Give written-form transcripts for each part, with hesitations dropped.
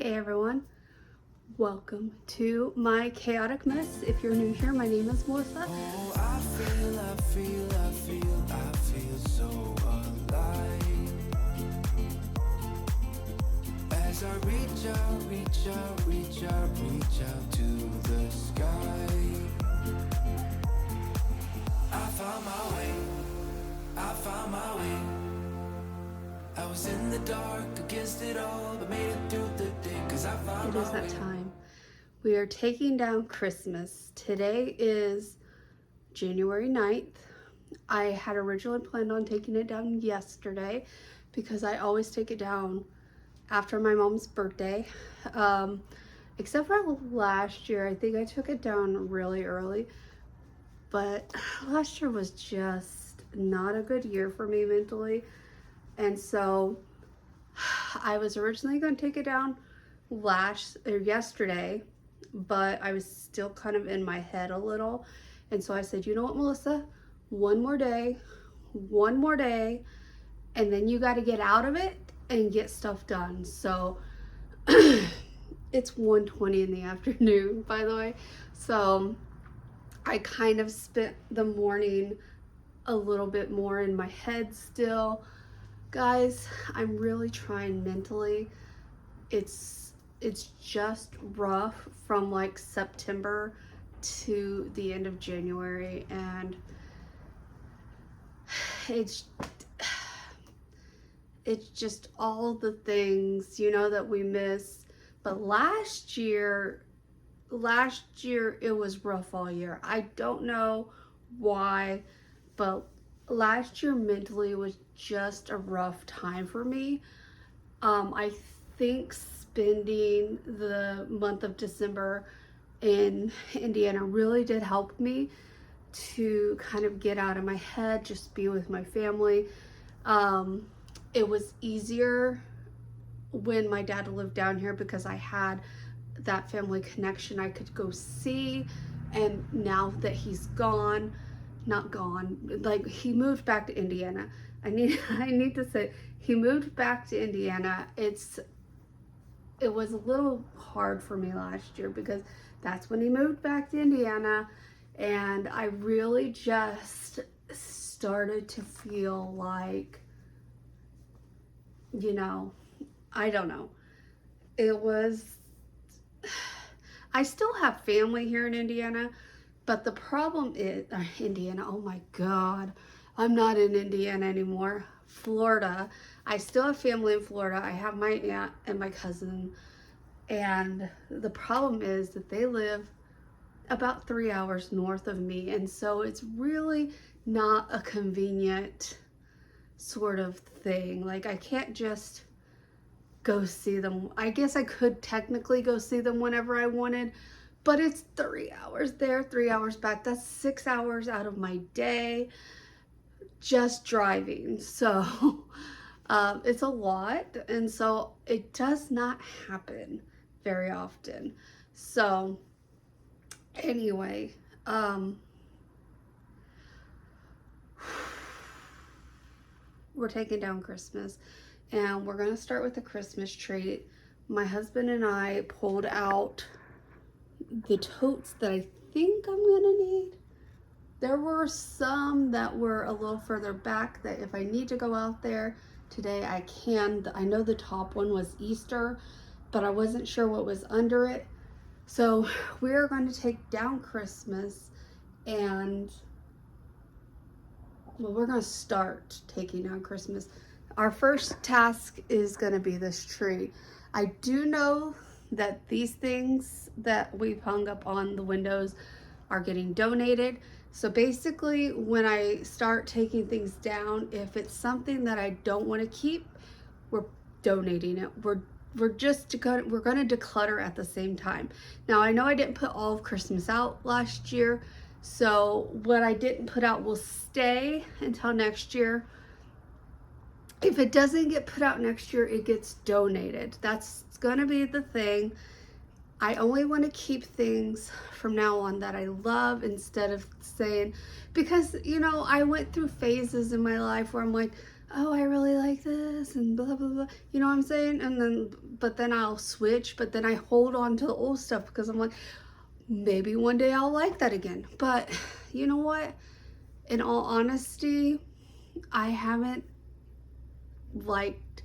Hey everyone, welcome to my chaotic mess. If you're new here, my name is Melissa. Oh, I feel so alive. As I reach out to the sky. I found my way. I was in the dark against it all, but made it through the day, 'cause I found my way. It is that time. We are taking down Christmas. Today is January 9th. I had originally planned on taking it down yesterday because I always take it down after my mom's birthday. Except for last year, I think I took it down really early. But last year was just not a good year for me mentally. And so I was originally going to take it down yesterday, but I was still kind of in my head a little. And so I said, you know what, Melissa, one more day, and then you got to get out of it and get stuff done. So it's 1:20 in the afternoon, by the way. So I kind of spent the morning a little bit more in my head still. Guys, I'm really trying mentally. It's just rough from like September to the end of January, and it's just all the things, you know, that we miss. But last year it was rough all year. I don't know why, but last year mentally was just a rough time for me. I think spending the month of December in Indiana really did help me to kind of get out of my head, just be with my family. It was easier when my dad lived down here because I had that family connection I could go see. And now that he's gone, not gone, like he moved back to Indiana. I need to say he moved back to Indiana. It was a little hard for me last year because that's when he moved back to Indiana, and I really just started to feel like, you know, I don't know. I still have family here in Indiana, but the problem is, Indiana, oh my God, I'm not in Indiana anymore. Florida. I still have family in Florida. I have my aunt and my cousin, and the problem is that they live about 3 hours north of me, and so it's really not a convenient sort of thing. Like, I can't just go see them. I guess I could technically go see them whenever I wanted, but it's 3 hours there, 3 hours back. That's 6 hours out of my day just driving. So it's a lot, and so it does not happen very often. So anyway, we're taking down Christmas, and we're gonna start with the Christmas tree. My husband and I pulled out the totes that I think I'm gonna need. There were some that were a little further back that if I need to go out there today, I can. I know the top one was Easter, but I wasn't sure what was under it. So we're going to take down Christmas, and well, we're going to start taking down Christmas. Our first task is going to be this tree. I do know that these things that we've hung up on the windows are getting donated. So basically, when I start taking things down, if it's something that I don't want to keep, we're donating it. We're going to declutter at the same time. Now, I know I didn't put all of Christmas out last year, so what I didn't put out will stay until next year. If it doesn't get put out next year, it gets donated. That's going to be the thing. I only want to keep things from now on that I love, instead of saying, because, you know, I went through phases in my life where I'm like, oh, I really like this and blah, blah, blah. You know what I'm saying? And then, but then I'll switch, but then I hold on to the old stuff because I'm like, maybe one day I'll like that again. But you know what? In all honesty, I haven't liked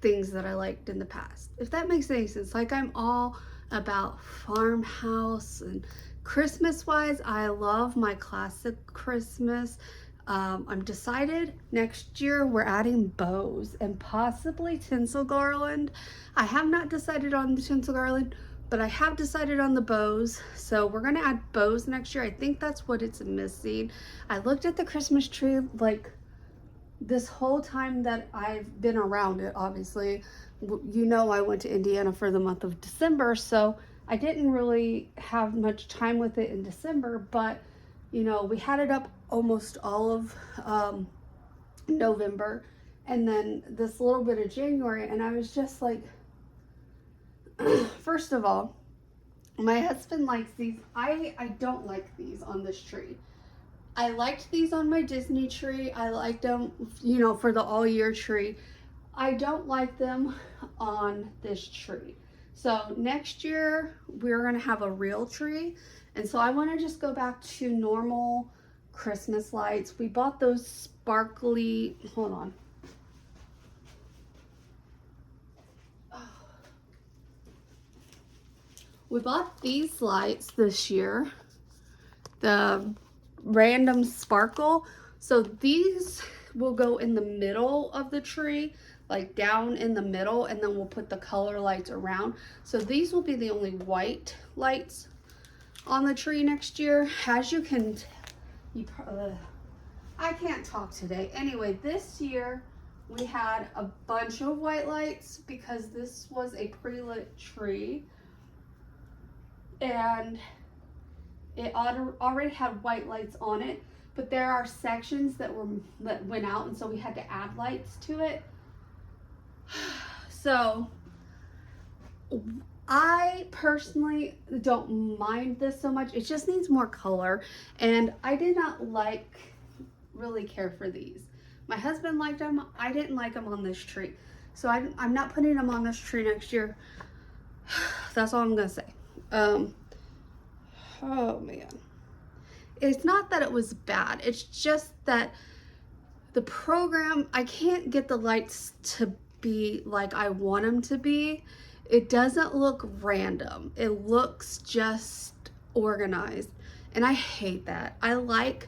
things that I liked in the past. If that makes any sense. Like, I'm all about farmhouse and Christmas wise, I love my classic Christmas. I'm decided next year we're adding bows and possibly tinsel garland. I have not decided on the tinsel garland, but I have decided on the bows. So we're gonna add bows next year. I think that's what it's missing. I looked at the Christmas tree like this whole time that I've been around it. Obviously, you know, I went to Indiana for the month of December, so I didn't really have much time with it in December, but you know, we had it up almost all of November and then this little bit of January, and I was just like, first of all, my husband likes these. I don't like these on this tree. I liked these on my Disney tree. I liked them, you know, for the all year tree. I don't like them on this tree. So next year we're gonna have a real tree. And so I wanna just go back to normal Christmas lights. We bought those sparkly, hold on. We bought these lights this year, the random sparkle. So these will go in the middle of the tree, like down in the middle, and then we'll put the color lights around. So these will be the only white lights on the tree next year. As you can, I can't talk today. Anyway, this year we had a bunch of white lights because this was a pre-lit tree. And it already had white lights on it, but there are sections that went out, and so we had to add lights to it. So I personally don't mind this so much. It just needs more color, and I did not really care for these. My husband liked them. I didn't like them on this tree, so I'm not putting them on this tree next year. That's all I'm gonna say. Oh man, it's not that it was bad, it's just that the program, I can't get the lights to be like I want them to be. It doesn't look random, it looks just organized, and I hate that. I like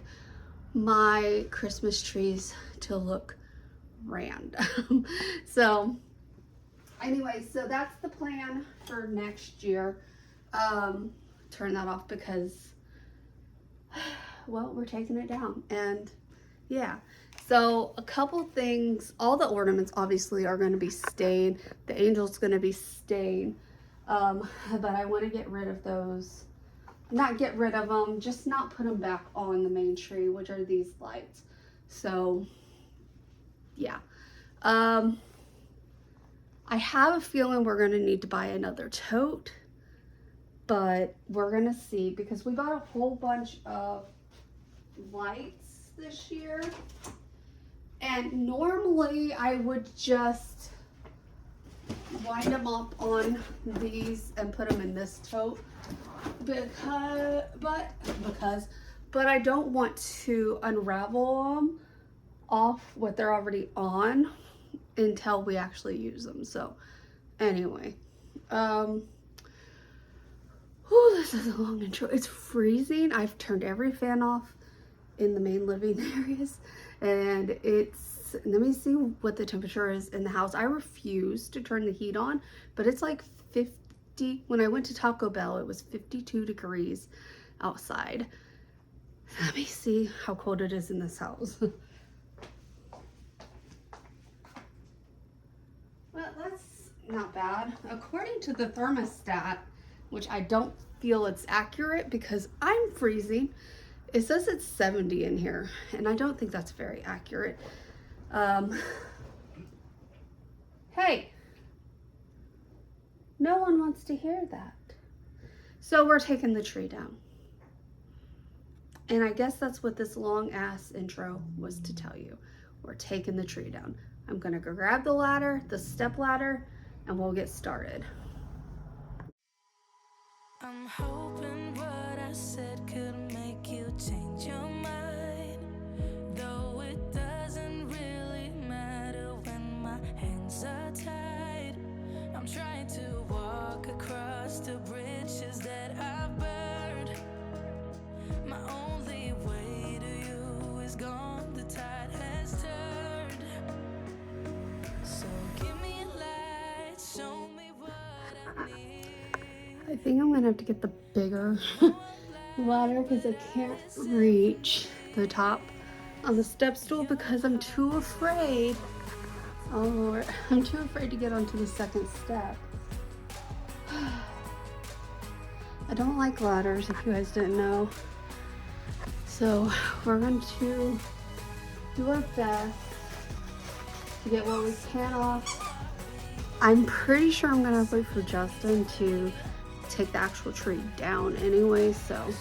my Christmas trees to look random. So anyway, so that's the plan for next year. Turn that off because, well, we're taking it down. And yeah, so a couple things, all the ornaments obviously are going to be staying. The angel's going to be staying, but I want to get rid of those. Not get rid of them, just not put them back on the main tree, which are these lights. So yeah, I have a feeling we're going to need to buy another tote, but we're gonna see, because we bought a whole bunch of lights this year, and normally I would just wind them up on these and put them in this tote, but I don't want to unravel them off what they're already on until we actually use them. So anyway, oh, this is a long intro. It's freezing. I've turned every fan off in the main living areas, and it's, let me see what the temperature is in the house. I refuse to turn the heat on, but it's like 50. When I went to Taco Bell, it was 52 degrees outside. Let me see how cold it is in this house. Well, that's not bad. According to the thermostat, which I don't feel it's accurate because I'm freezing, it says it's 70 in here, and I don't think that's very accurate. Hey, no one wants to hear that. So we're taking the tree down. And I guess that's what this long ass intro was to tell you. we're taking the tree down. I'm gonna go grab the ladder, the step ladder, and we'll get started. I'm hoping what I said could make you change your mind, though it doesn't really matter when my hands are tied. I'm trying to walk across the bridges that I've burned. My only way to you is gone, the tide has turned. So give me a light, show me what I need. I think I'm gonna have to get the bigger ladder because I can't reach the top on the step stool because I'm too afraid. Oh Lord, I'm too afraid to get onto the second step. I don't like ladders, if you guys didn't know. So we're going to do our best to get what we can off. I'm pretty sure I'm gonna wait for Justin to take the actual tree down anyway, so.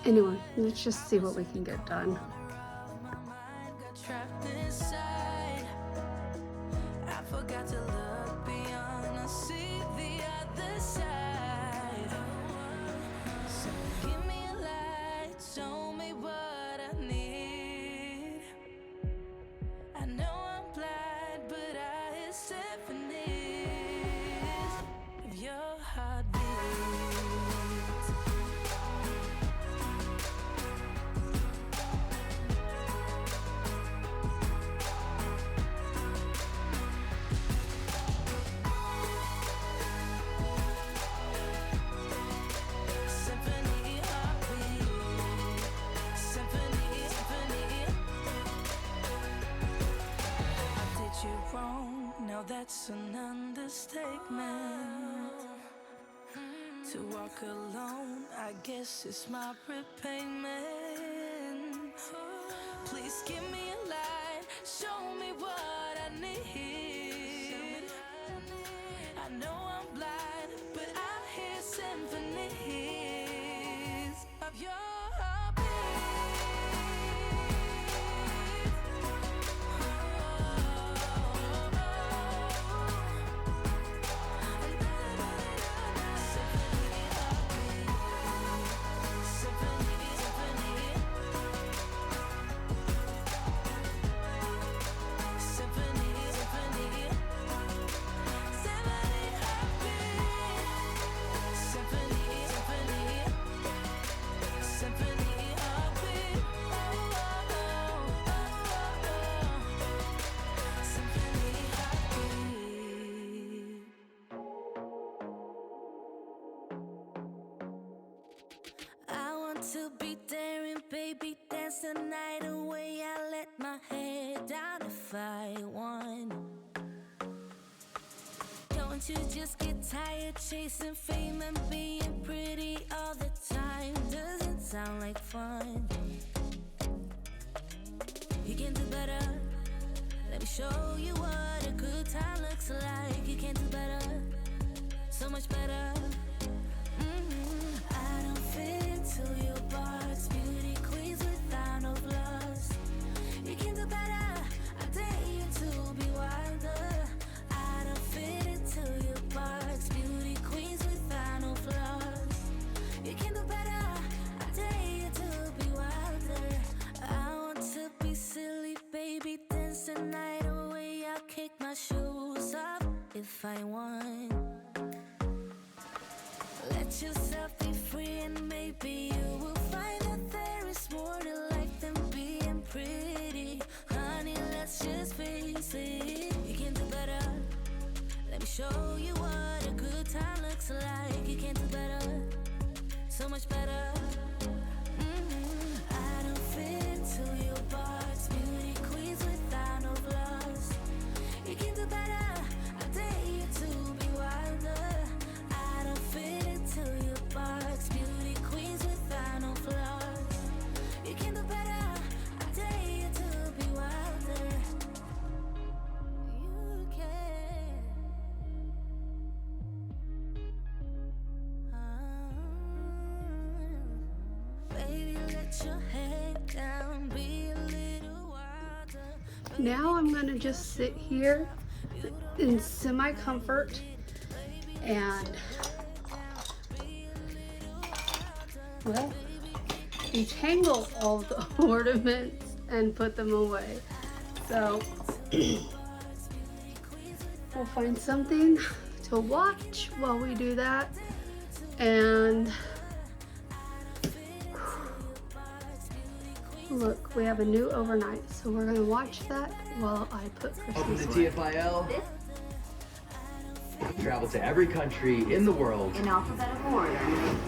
Anyway, let's just see what we can get done. I forgot to look beyond and see the other side. So give me a light, show me what I need. I know I'm blind, but I hear symphonies of your heartbeat. Symphony, heartbeat. Symphony, symphony. I did you wrong, now that's an understatement. To walk alone, I guess it's my repayment. Please give me a light, show me what I need. I know I'm blind, but I hear symphonies of your heartbeat. I want to be daring, baby, dance the night away. I let my head down if I won. Don't you just get tired chasing fame and being pretty all the time? Doesn't sound like fun. You can do better. Let me show you what a good time looks like. You can do better, so much better. I don't fit into your box, beauty queens without no flaws. You can do better, I dare you to be wilder. I don't fit into your box, beauty queens without no flaws. You can do better, I dare you to be wilder. I want to be silly, baby, dance the night away. I'll kick my shoes off if I want. Let yourself be free and maybe you will find that there is more to life than being pretty. Honey, let's just face it. You can do better. Let me show you what a good time looks like. You can do better, so much better. I don't fit into your box, beauty queens without no flaws. You can do better, I dare you to be wilder. I don't fit into your box, beauty queens without no flaws. You can do better, I dare you to be wilder. You can. now I'm gonna just sit here in semi-comfort and, well, detangle all the ornaments and put them away. So we'll find something to watch while we do that. And look, we have a new overnight, so we're gonna watch that while I put Open Christmas the away. TFIL. Travel to every country in the world. In alphabetical order,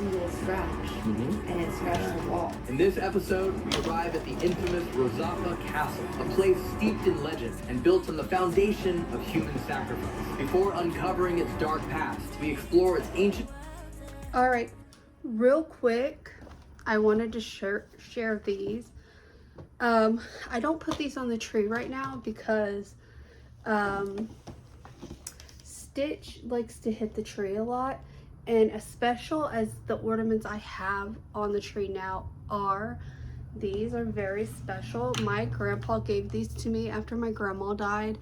you will scratch, and it scratched the wall. In this episode, we arrive at the infamous Rosapa Castle, a place steeped in legend and built on the foundation of human sacrifice. Before uncovering its dark past, we explore its ancient... All right, real quick, I wanted to share these. I don't put these on the tree right now because Stitch likes to hit the tree a lot, and as special as the ornaments I have on the tree now are, these are very special. My grandpa gave these to me after my grandma died,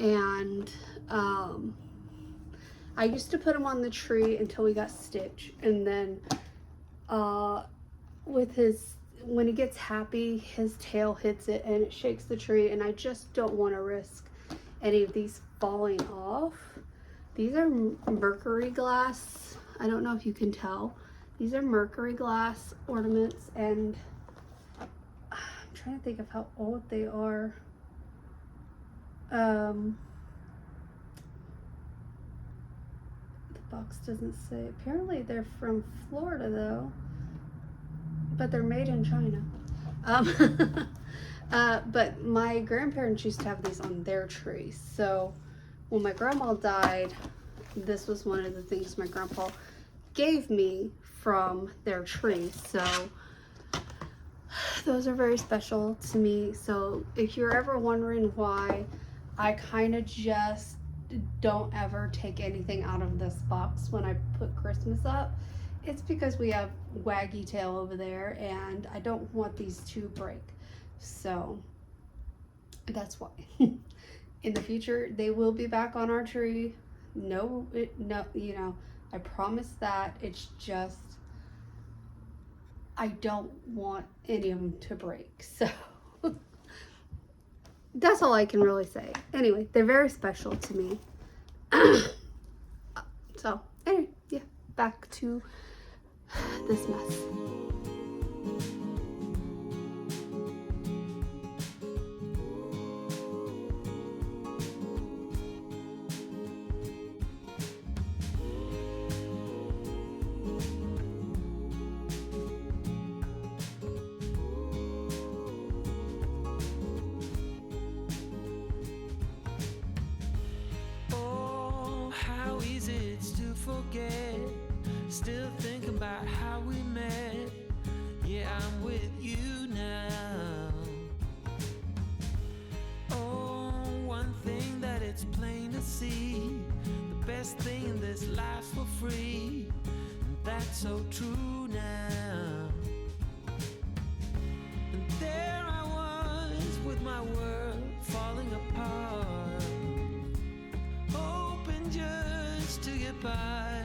and I used to put them on the tree until we got Stitch, and then when he gets happy, his tail hits it and it shakes the tree, and I just don't want to risk any of these falling off. These are mercury glass. I don't know if you can tell. These are mercury glass ornaments, and I'm trying to think of how old they are. The box doesn't say. Apparently they're from Florida though, but they're made in China. But my grandparents used to have these on their tree. So when my grandma died, this was one of the things my grandpa gave me from their tree. So those are very special to me. So if you're ever wondering why I kind of just don't ever take anything out of this box when I put Christmas up, it's because we have Waggy Tail over there and I don't want these to break. So that's why. In the future, they will be back on our tree. No, you know, I promise that. It's just, I don't want any of them to break. So that's all I can really say. Anyway, they're very special to me. So anyway, yeah, back to this mess. Forget, still thinking about how we met. Yeah, I'm with you now. Oh, one thing that it's plain to see, the best thing in this life's for free, and that's so true now. And there I was with my world falling apart, hoping just to get by.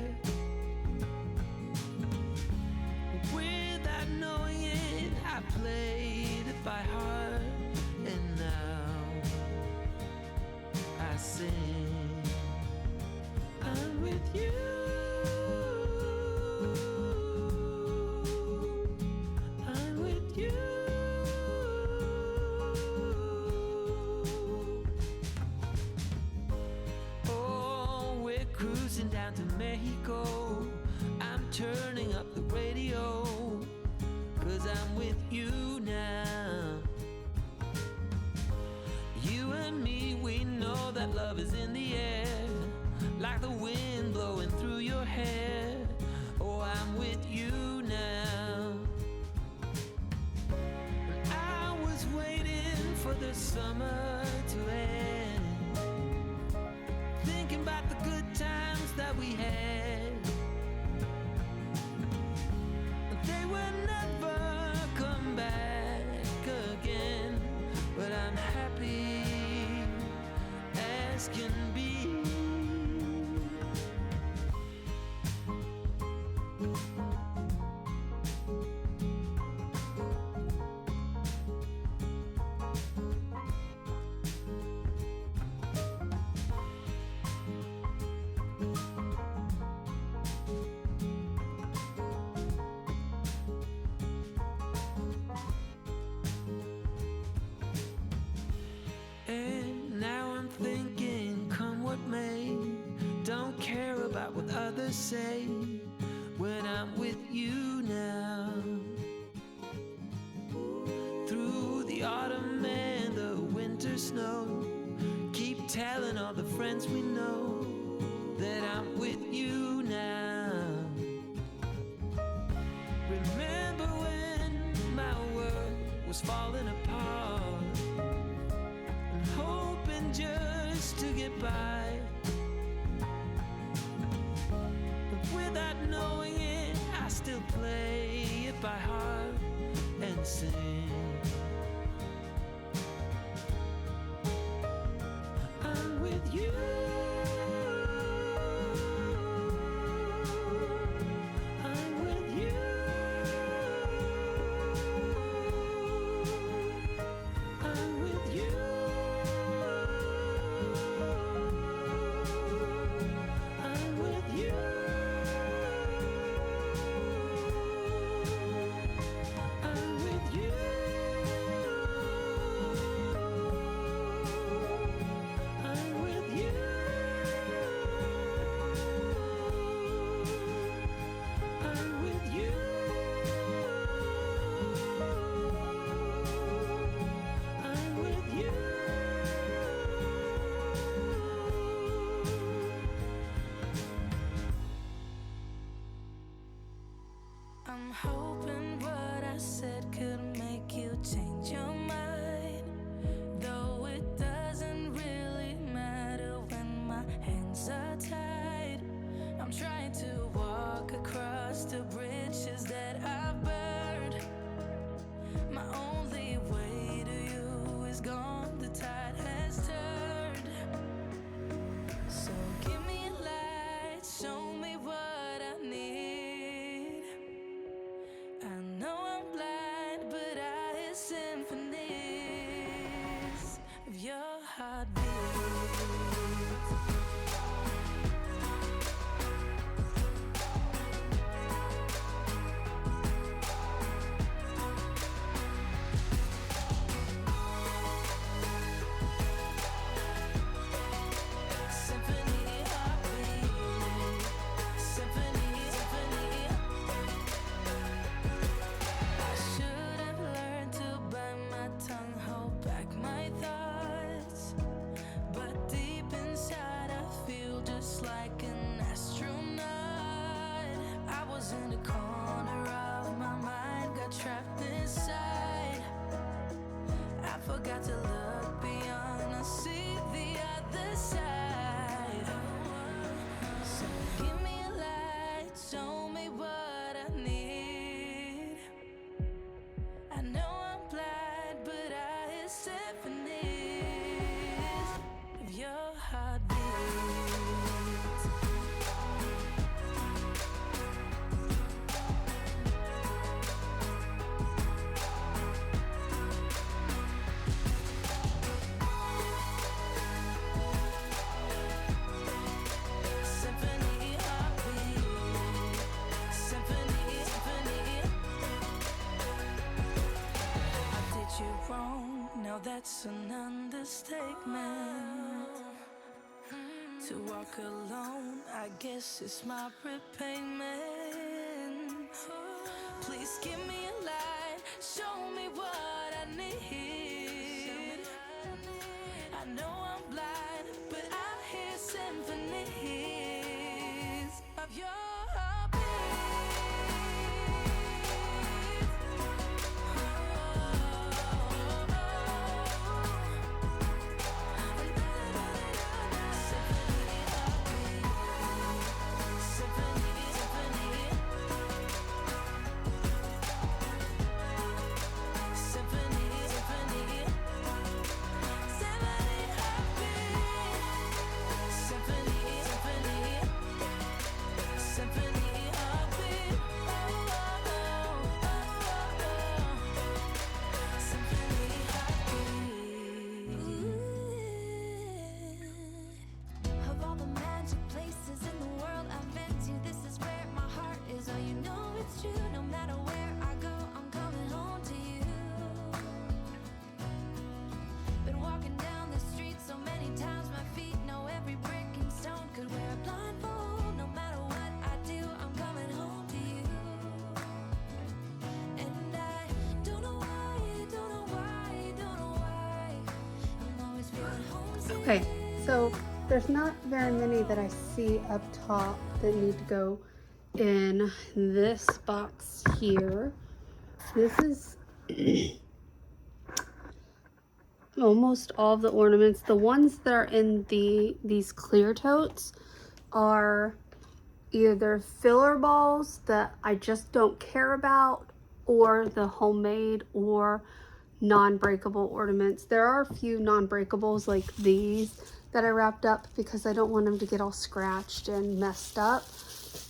chance we know that I'm with you now. Remember when my world was falling apart and hoping just to get by, but without knowing it, I still play it by heart and sing. I'm with you. I'm with you. I'm with you. I'm with you. I'm with you. I'm with you. I'm with you. I'm with you. I'm hoping what I said could make you change your mind. Though it doesn't really matter when my hands are tied. I'm trying to walk across the bridges that I've burned. My only way to you is gone, the tide has turned. So give me a light, show me what I need. I know I'm blind, but I hear symphonies of your heartbeat. Symphony heartbeat. Symphony, symphony. I should have learned to bite my tongue, hold back my thoughts. But deep inside I feel just like an astronaut. I was in the corner of my mind, got trapped inside. I forgot to look beyond, I see the other side. So give me a light, show me what I need. I know I'm blind, but I hear symphonies of your heartbeat. Symphony heartbeat. Symphony, symphony. I did you wrong, now that's an understatement. To walk alone, I guess it's my repayment. Please give me a light, show me what I need. I know I'm blind, but I hear symphonies of your heartbeat. Symphony heartbeat. Symphony, symphony. Symphony, symphony. Symphony heartbeat. Symphony, symphony. Symphony heartbeat. Symphony heartbeat. Of all the magic places in the world I've been to, this is where my heart is. Oh, you know it's true. No matter where I go, I'm coming home to you. Been walking down the street so many times, my feet know every brick and stone. Could wear a blindfold. No matter what I do, I'm coming home to you. And I don't know why, don't know why, don't know why. I'm always feeling homesick. Okay, so there's not very many that I see up top that need to go in this box here. This is almost all of the ornaments. The ones that are in these clear totes are either filler balls that I just don't care about, or the homemade or non-breakable ornaments. There are a few non-breakables like these that I wrapped up because I don't want them to get all scratched and messed up.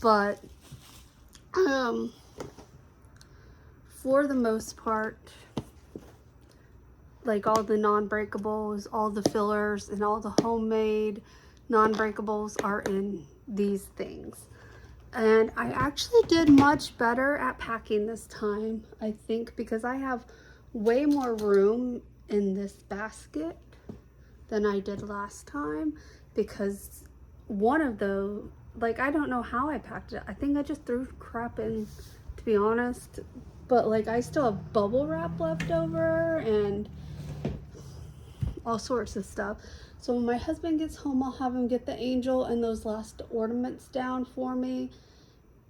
But for the most part, like all the non-breakables, all the fillers, and all the homemade non-breakables are in these things. And I actually did much better at packing this time, I think, because I have way more room in this basket than I did last time, because one of those, like, I don't know how I packed it. I think I just threw crap in, to be honest. But like, I still have bubble wrap left over and all sorts of stuff. So when my husband gets home, I'll have him get the angel and those last ornaments down for me.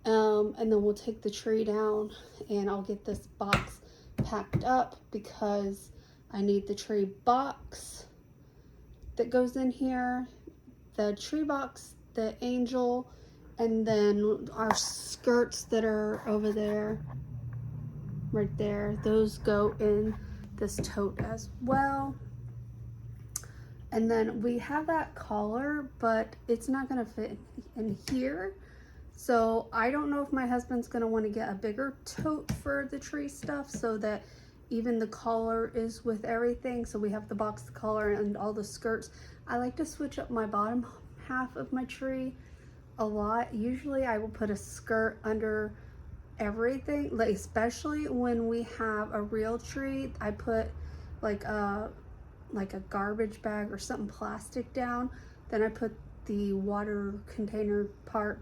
And then we'll take the tree down and I'll get this box packed up because I need the tree box that goes in here, the tree box, the angel, and then our skirts that are over there, right there. Those go in this tote as well. And then we have that collar, but it's not gonna fit in here. So I don't know if my husband's gonna want to get a bigger tote for the tree stuff so that even the collar is with everything. So we have the box, the collar, and all the skirts. I like to switch up my bottom half of my tree a lot. Usually I will put a skirt under everything, like especially when we have a real tree. I put like a garbage bag or something plastic down. Then I put the water container part,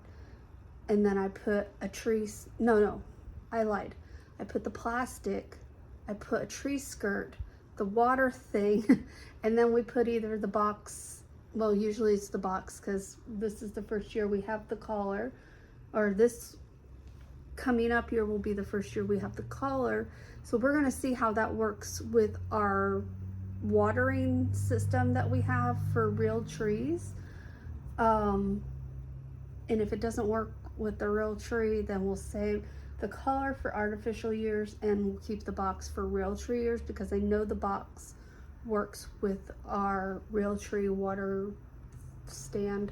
and then I put a tree, no, I lied. I put the plastic, I put a tree skirt, the water thing, and then we put either the box, well, usually it's the box because this is the first year we have the collar, or this coming up year will be the first year we have the collar. So we're gonna see how that works with our watering system that we have for real trees. And if it doesn't work with the real tree, then we'll save the collar for artificial years and we'll keep the box for real tree years, because I know the box works with our real tree water stand.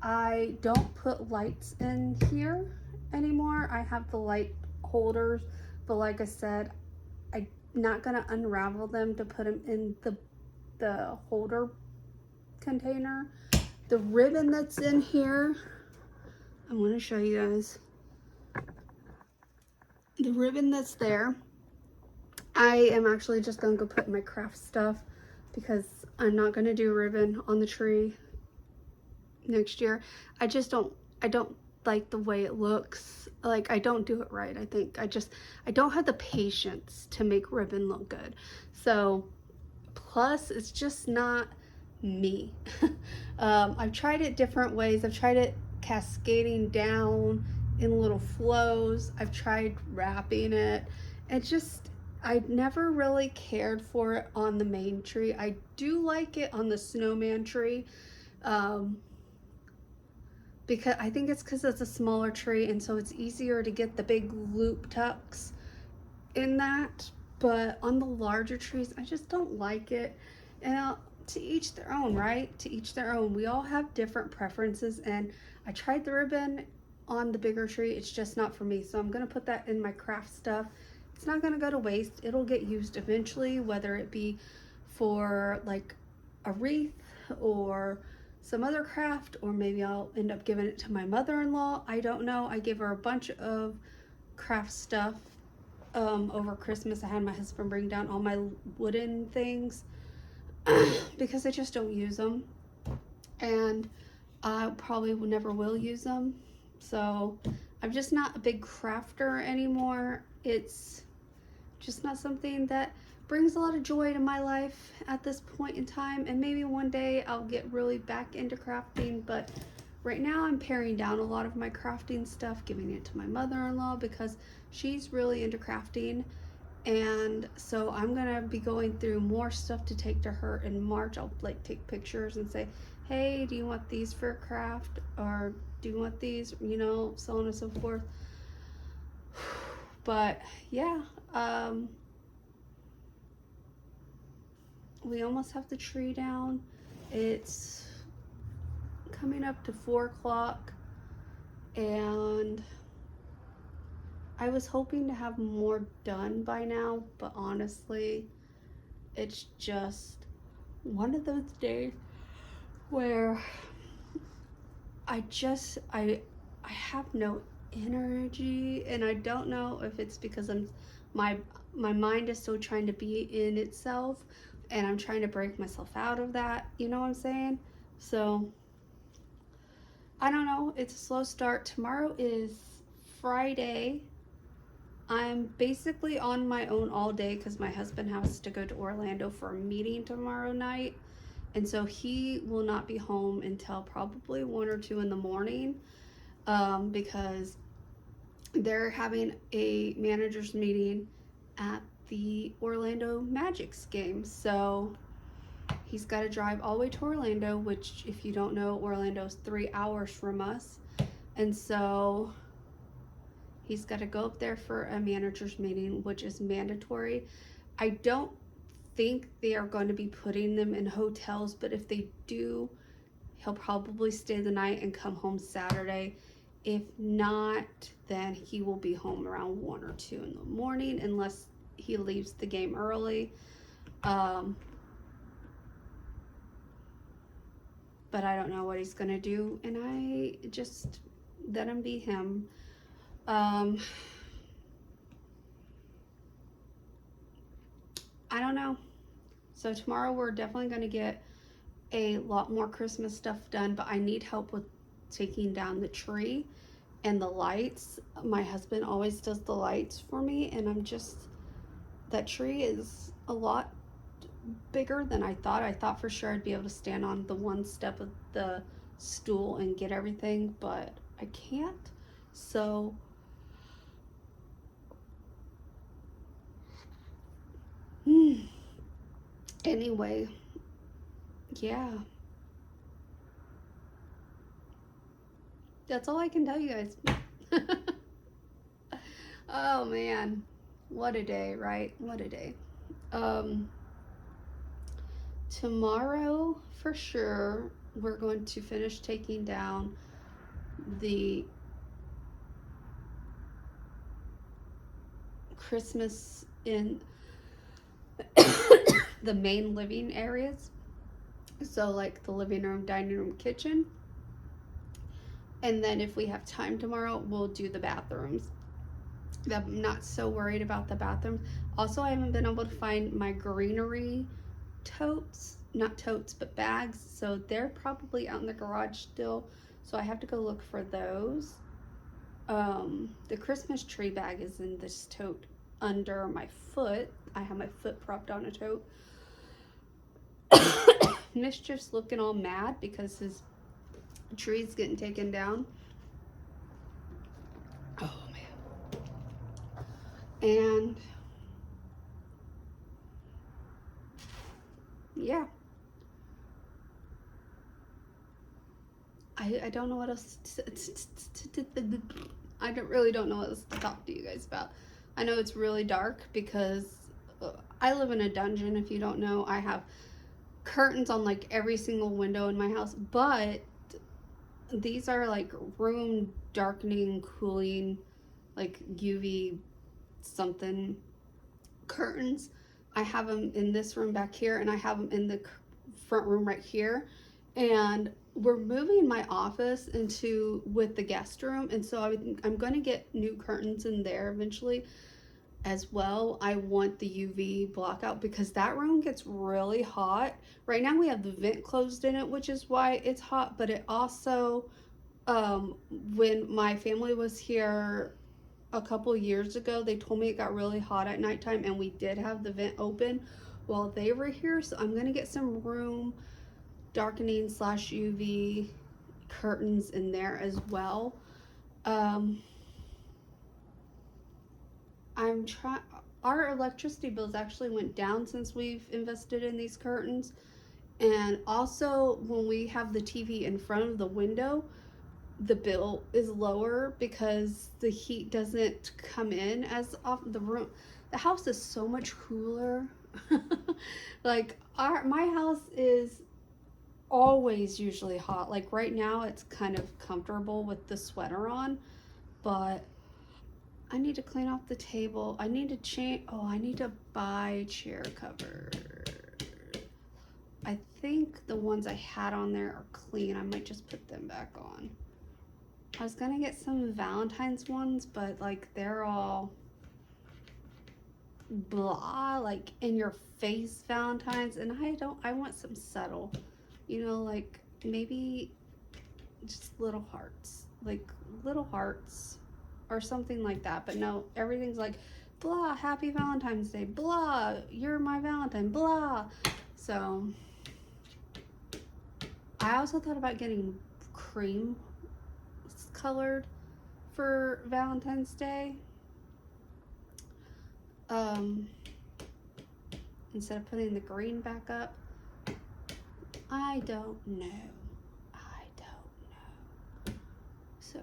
I don't put lights in here anymore. I have the light holders, but like I said, I'm not gonna unravel them to put them in the holder container. The ribbon that's in here, I'm going to show you guys. The ribbon that's there, I am actually just going to go put my craft stuff, because I'm not going to do ribbon on the tree next year. I don't like the way it looks. Like, I don't do it right. I think I don't have the patience to make ribbon look good. So plus it's just not me. I've tried it different ways. I've tried it cascading down in little flows. I've tried wrapping it. I never really cared for it on the main tree. I do like it on the snowman tree, because I think it's because it's a smaller tree and so it's easier to get the big loop tucks in that. But on the larger trees, I just don't like it. And to each their own, right? To each their own. We all have different preferences, and I tried the ribbon on the bigger tree. It's just not for me. So I'm going to put that in my craft stuff. It's not going to go to waste. It'll get used eventually, whether it be for like a wreath or some other craft, or maybe I'll end up giving it to my mother-in-law. I don't know. I give her a bunch of craft stuff over Christmas. I had my husband bring down all my wooden things because I just don't use them, and I probably never will use them. So I'm just not a big crafter anymore. It's just not something that brings a lot of joy to my life at this point in time, and maybe one day I'll get really back into crafting, but right now I'm paring down a lot of my crafting stuff, giving it to my mother-in-law because she's really into crafting. And so I'm gonna be going through more stuff to take to her in March. I'll like take pictures and say, hey, do you want these for a craft, or do you want these, you know, so on and so forth. But yeah, we almost have the tree down. It's coming up to 4 o'clock, and I was hoping to have more done by now, but honestly, it's just one of those days where I have no energy, and I don't know if it's because my mind is still trying to be in itself, and I'm trying to break myself out of that, you know what I'm saying? So I don't know, it's a slow start. Tomorrow is Friday. I'm basically on my own all day because my husband has to go to Orlando for a meeting tomorrow night. And so he will not be home until probably 1 or 2 in the morning, because they're having a manager's meeting at the Orlando Magic's game. So he's got to drive all the way to Orlando, which, if you don't know, Orlando's 3 hours from us. And so he's got to go up there for a manager's meeting, which is mandatory. I don't think they are going to be putting them in hotels, but if they do, he'll probably stay the night and come home Saturday. If not, then he will be home around 1 or 2 in the morning, unless he leaves the game early. But I don't know what he's gonna do, and I just let him be him. I don't know. So tomorrow we're definitely going to get a lot more Christmas stuff done, but I need help with taking down the tree and the lights. My husband always does the lights for me, and that tree is a lot bigger than I thought. I thought for sure I'd be able to stand on the one step of the stool and get everything, but I can't. So anyway, yeah, that's all I can tell you guys. Oh man, what a day, right? What a day. Tomorrow for sure we're going to finish taking down the Christmas in the main living areas, so like the living room, dining room, kitchen, and then if we have time tomorrow, we'll do the bathrooms. I'm not so worried about the bathrooms. Also, I haven't been able to find my greenery totes, not totes but bags, so they're probably out in the garage still, so I have to go look for those. The Christmas tree bag is in this tote under my foot. I have my foot propped on a tote. Mischief's looking all mad because his tree's getting taken down. Oh man. And yeah, I don't know what else I really don't know what else to talk to you guys about. I know it's really dark because I live in a dungeon. If you don't know, I have curtains on like every single window in my house, but these are like room darkening, cooling, like UV something curtains. I have them in this room back here, and I have them in the front room right here, and we're moving my office with the guest room, and so I'm going to get new curtains in there eventually as well. I want the UV block out because that room gets really hot. Right now we have the vent closed in it, which is why it's hot, but it also when my family was here a couple years ago, they told me it got really hot at nighttime, and we did have the vent open while they were here. So I'm gonna get some room darkening slash UV curtains in there as well. I'm trying. Our electricity bills actually went down since we've invested in these curtains, and also when we have the TV in front of the window, the bill is lower because the heat doesn't come in as often. The house is so much cooler. Like my house is always usually hot. Like right now it's kind of comfortable with the sweater on, but I need to clean off the table. I need to change. Oh, I need to buy chair covers. I think the ones I had on there are clean. I might just put them back on. I was gonna get some Valentine's ones, but like they're all blah, like in your face Valentine's, and I want some subtle, you know, like maybe just little hearts, or something like that. But no, everything's like blah, happy Valentine's Day, blah, you're my Valentine, blah. So I also thought about getting cream colored for Valentine's Day, instead of putting the green back up. I don't know. So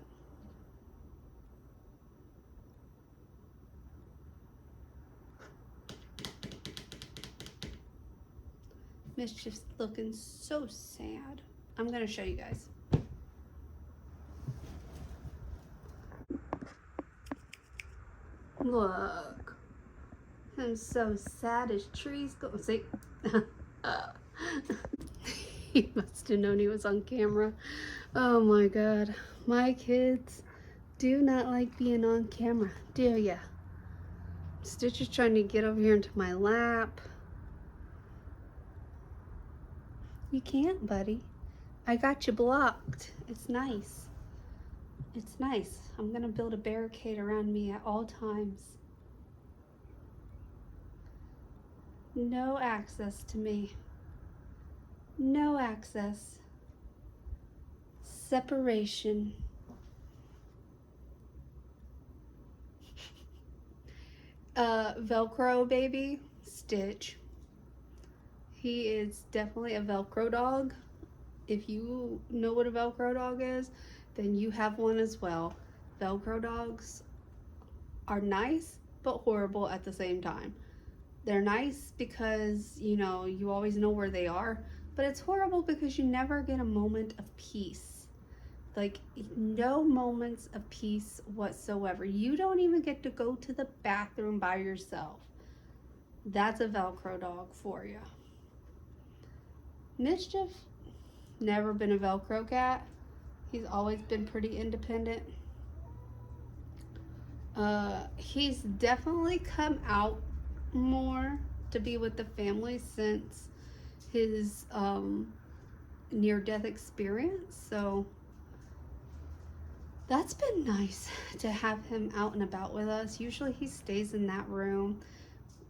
Mischief's looking so sad. I'm gonna show you guys. Look, I'm so sad. His trees go. See, he must have known he was on camera. Oh my god, my kids do not like being on camera, do ya? Stitch is trying to get over here into my lap. You can't, buddy. I got you blocked. It's nice. It's nice. I'm gonna build a barricade around me at all times. No access to me. No access. Separation. Velcro baby, Stitch. He is definitely a Velcro dog. If you know what a Velcro dog is, then you have one as well. Velcro dogs are nice, but horrible at the same time. They're nice because, you know, you always know where they are, but it's horrible because you never get a moment of peace. Like, no moments of peace whatsoever. You don't even get to go to the bathroom by yourself. That's a Velcro dog for you. Mischief, never been a Velcro cat. He's always been pretty independent. He's definitely come out more to be with the family since his near-death experience, so that's been nice to have him out and about with us. Usually he stays in that room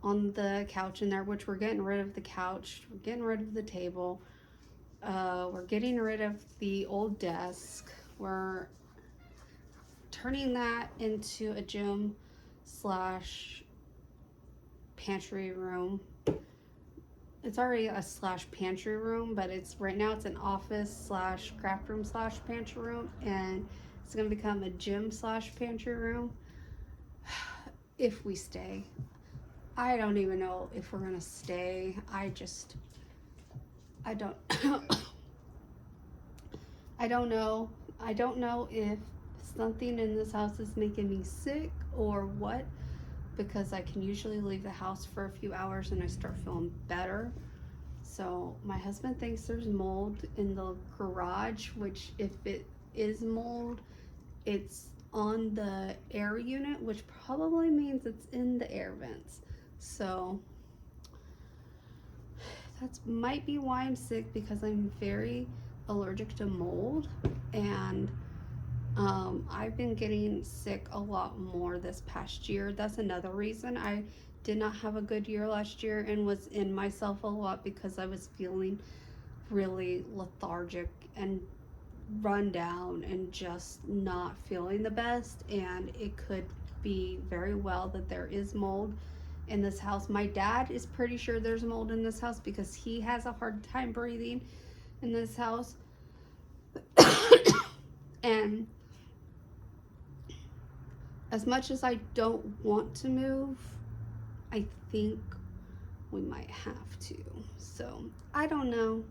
on the couch in there, which we're getting rid of the couch, we're getting rid of the table, we're getting rid of the old desk, we're turning that into a gym slash pantry room. It's already a slash pantry room, but it's right now it's an office slash craft room slash pantry room, and it's gonna become a gym slash pantry room if we stay. I don't even know if we're gonna stay. I don't I don't know. I don't know if something in this house is making me sick or what, because I can usually leave the house for a few hours and I start feeling better. So my husband thinks there's mold in the garage, which if it is mold, it's on the air unit, which probably means it's in the air vents. So that might be why I'm sick, because I'm very allergic to mold, and I've been getting sick a lot more this past year. That's another reason I did not have a good year last year and was in myself a lot, because I was feeling really lethargic and run down and just not feeling the best. And it could be very well that there is mold in this house. My dad is pretty sure there's mold in this house because he has a hard time breathing in this house. And as much as I don't want to move, I think we might have to. So I don't know.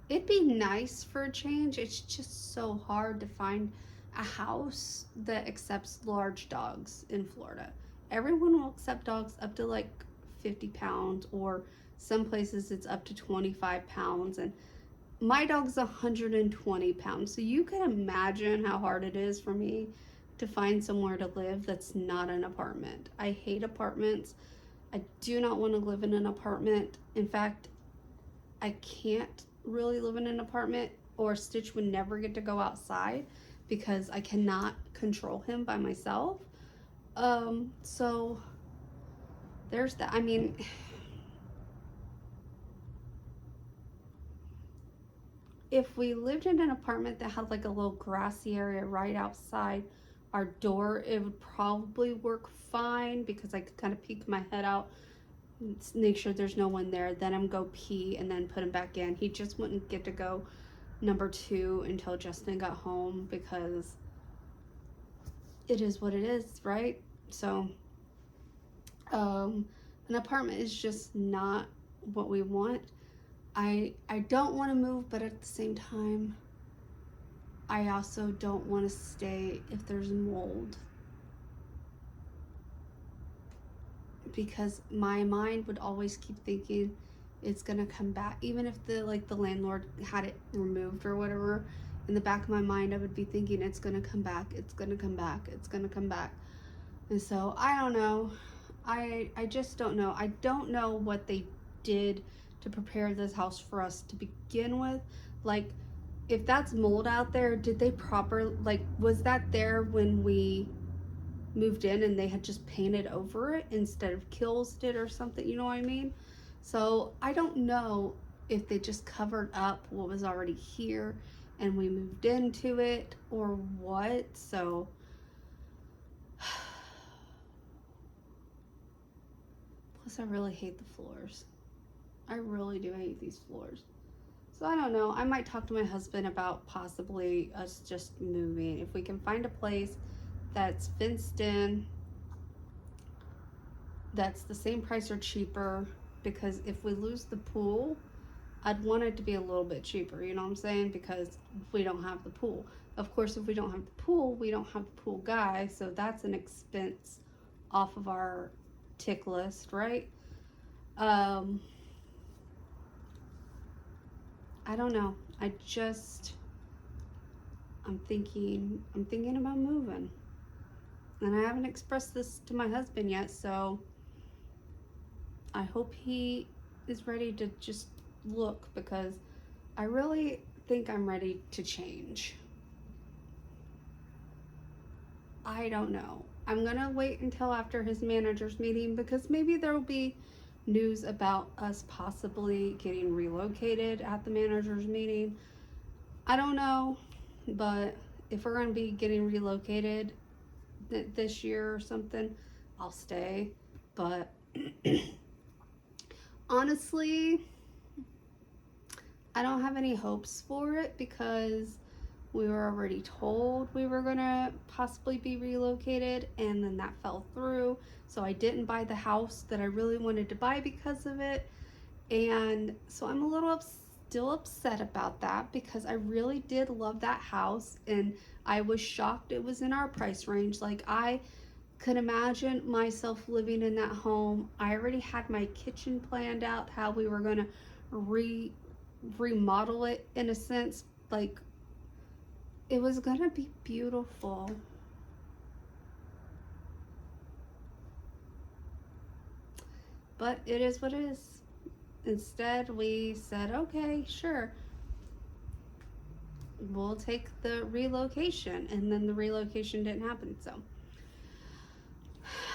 It'd be nice for a change. It's just so hard to find a house that accepts large dogs in Florida. Everyone will accept dogs up to like 50 pounds, or some places it's up to 25 pounds. And my dog's 120 pounds. So you can imagine how hard it is for me to find somewhere to live that's not an apartment. I hate apartments. I do not want to live in an apartment. In fact, I can't really live in an apartment, or Stitch would never get to go outside because I cannot control him by myself. So there's that. I mean, if we lived in an apartment that had like a little grassy area right outside our door, it would probably work fine because I could kind of peek my head out, make sure there's no one there, then I'm go pee and then put him back in. He just wouldn't get to go number 2 until Justin got home, because it is what it is, right? So an apartment is just not what we want. I don't want to move, but at the same time, I also don't want to stay if there's mold, because my mind would always keep thinking it's gonna come back. Even if the landlord had it removed or whatever, in the back of my mind I would be thinking it's gonna come back, it's gonna come back, it's gonna come back. And so I don't know. I just don't know. I don't know what they did to prepare this house for us to begin with. Like, if that's mold out there, did they was that there when we moved in and they had just painted over it instead of Kills did or something, you know what I mean? So I don't know if they just covered up what was already here and we moved into it or what. So plus I really hate the floors. I really do hate these floors. So I don't know. I might talk to my husband about possibly us just moving. If we can find a place that's fenced in, that's the same price or cheaper, because if we lose the pool, I'd want it to be a little bit cheaper, you know what I'm saying? Because we don't have the pool. Of course, if we don't have the pool, we don't have the pool guy, so that's an expense off of our tick list, right? I don't know. I'm thinking about moving. And I haven't expressed this to my husband yet, so I hope he is ready to just look, because I really think I'm ready to change. I don't know. I'm gonna wait until after his manager's meeting, because maybe there will be news about us possibly getting relocated at the manager's meeting. I don't know, but if we're gonna be getting relocated this year or something, I'll stay. But honestly, I don't have any hopes for it, because we were already told we were gonna possibly be relocated, and then that fell through. So I didn't buy the house that I really wanted to buy because of it. And so I'm a little still upset about that, because I really did love that house, and I was shocked it was in our price range. Like, I could imagine myself living in that home. I already had my kitchen planned out, how we were gonna remodel it in a sense. Like, it was gonna be beautiful. But it is what it is. Instead, we said, okay, sure, we'll take the relocation. And then the relocation didn't happen. So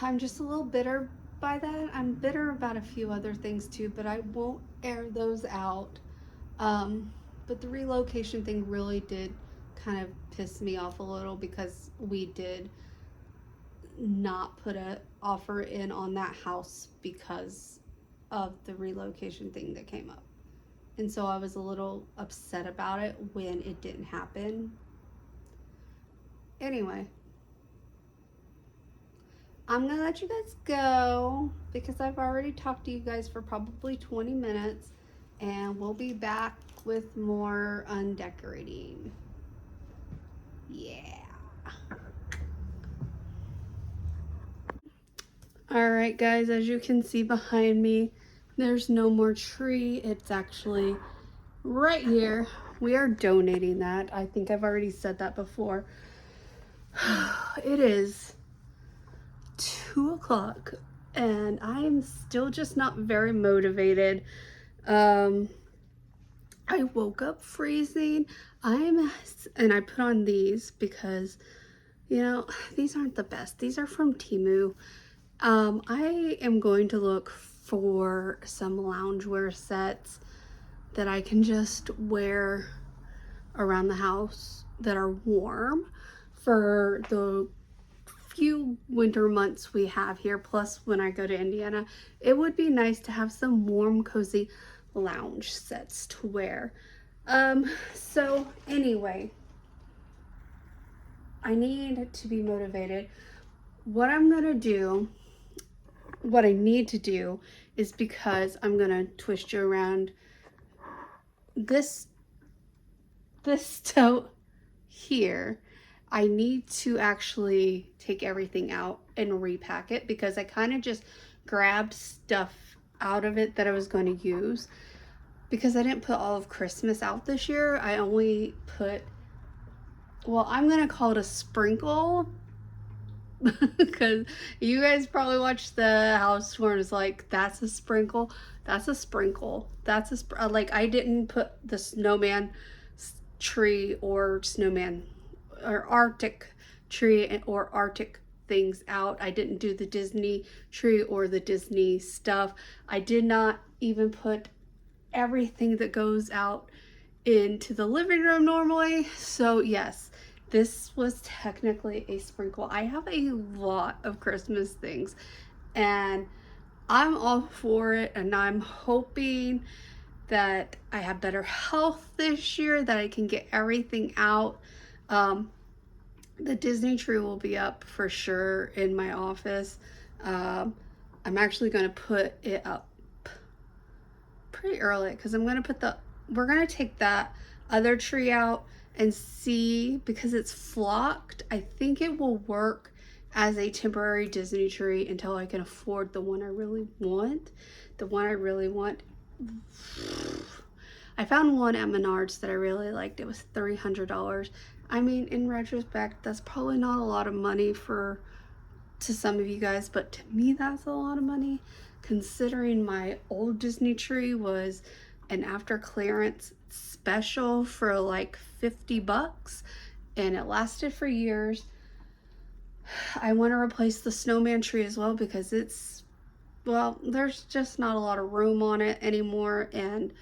I'm just a little bitter by that. I'm bitter about a few other things too, but I won't air those out. But the relocation thing really did kind of piss me off a little because we did not put an offer in on that house because of the relocation thing that came up. And so I was a little upset about it when it didn't happen. Anyway, I'm gonna let you guys go because I've already talked to you guys for probably 20 minutes, and we'll be back with more undecorating. Yeah. Alright guys, as you can see behind me, there's no more tree. It's actually right here. We are donating that. I think I've already said that before. It is 2 o'clock and I am still just not very motivated. I woke up freezing. And I put on these because, you know, these aren't the best. These are from Temu. I am going to look for some loungewear sets that I can just wear around the house that are warm for the few winter months we have here. Plus, when I go to Indiana, it would be nice to have some warm, cozy lounge sets to wear. So anyway, I need to be motivated. What I need to do is, because I'm gonna twist you around, this tote here, I need to actually take everything out and repack it because I kind of just grabbed stuff out of it that I was going to use because I didn't put all of Christmas out this year. I only put, well, I'm gonna call it a sprinkle because you guys probably watched the house where it's like, that's a sprinkle, that's a sprinkle, that's a like, I didn't put the snowman tree or snowman or Arctic tree or Arctic things out. I didn't do the Disney tree or the Disney stuff. I did not even put everything that goes out into the living room normally. So yes, this was technically a sprinkle. I have a lot of Christmas things and I'm all for it, and I'm hoping that I have better health this year, that I can get everything out. The Disney tree will be up for sure in my office. I'm actually going to put it up pretty early because we're going to take that other tree out and see, because it's flocked. I think it will work as a temporary Disney tree until I can afford the one I really want. The one I really want, I found one at Menards that I really liked. It was $300. I mean, in retrospect, that's probably not a lot of money to some of you guys, but to me, that's a lot of money considering my old Disney tree was an after clearance special for like $50 and it lasted for years. I want to replace the snowman tree as well because there's just not a lot of room on it anymore, and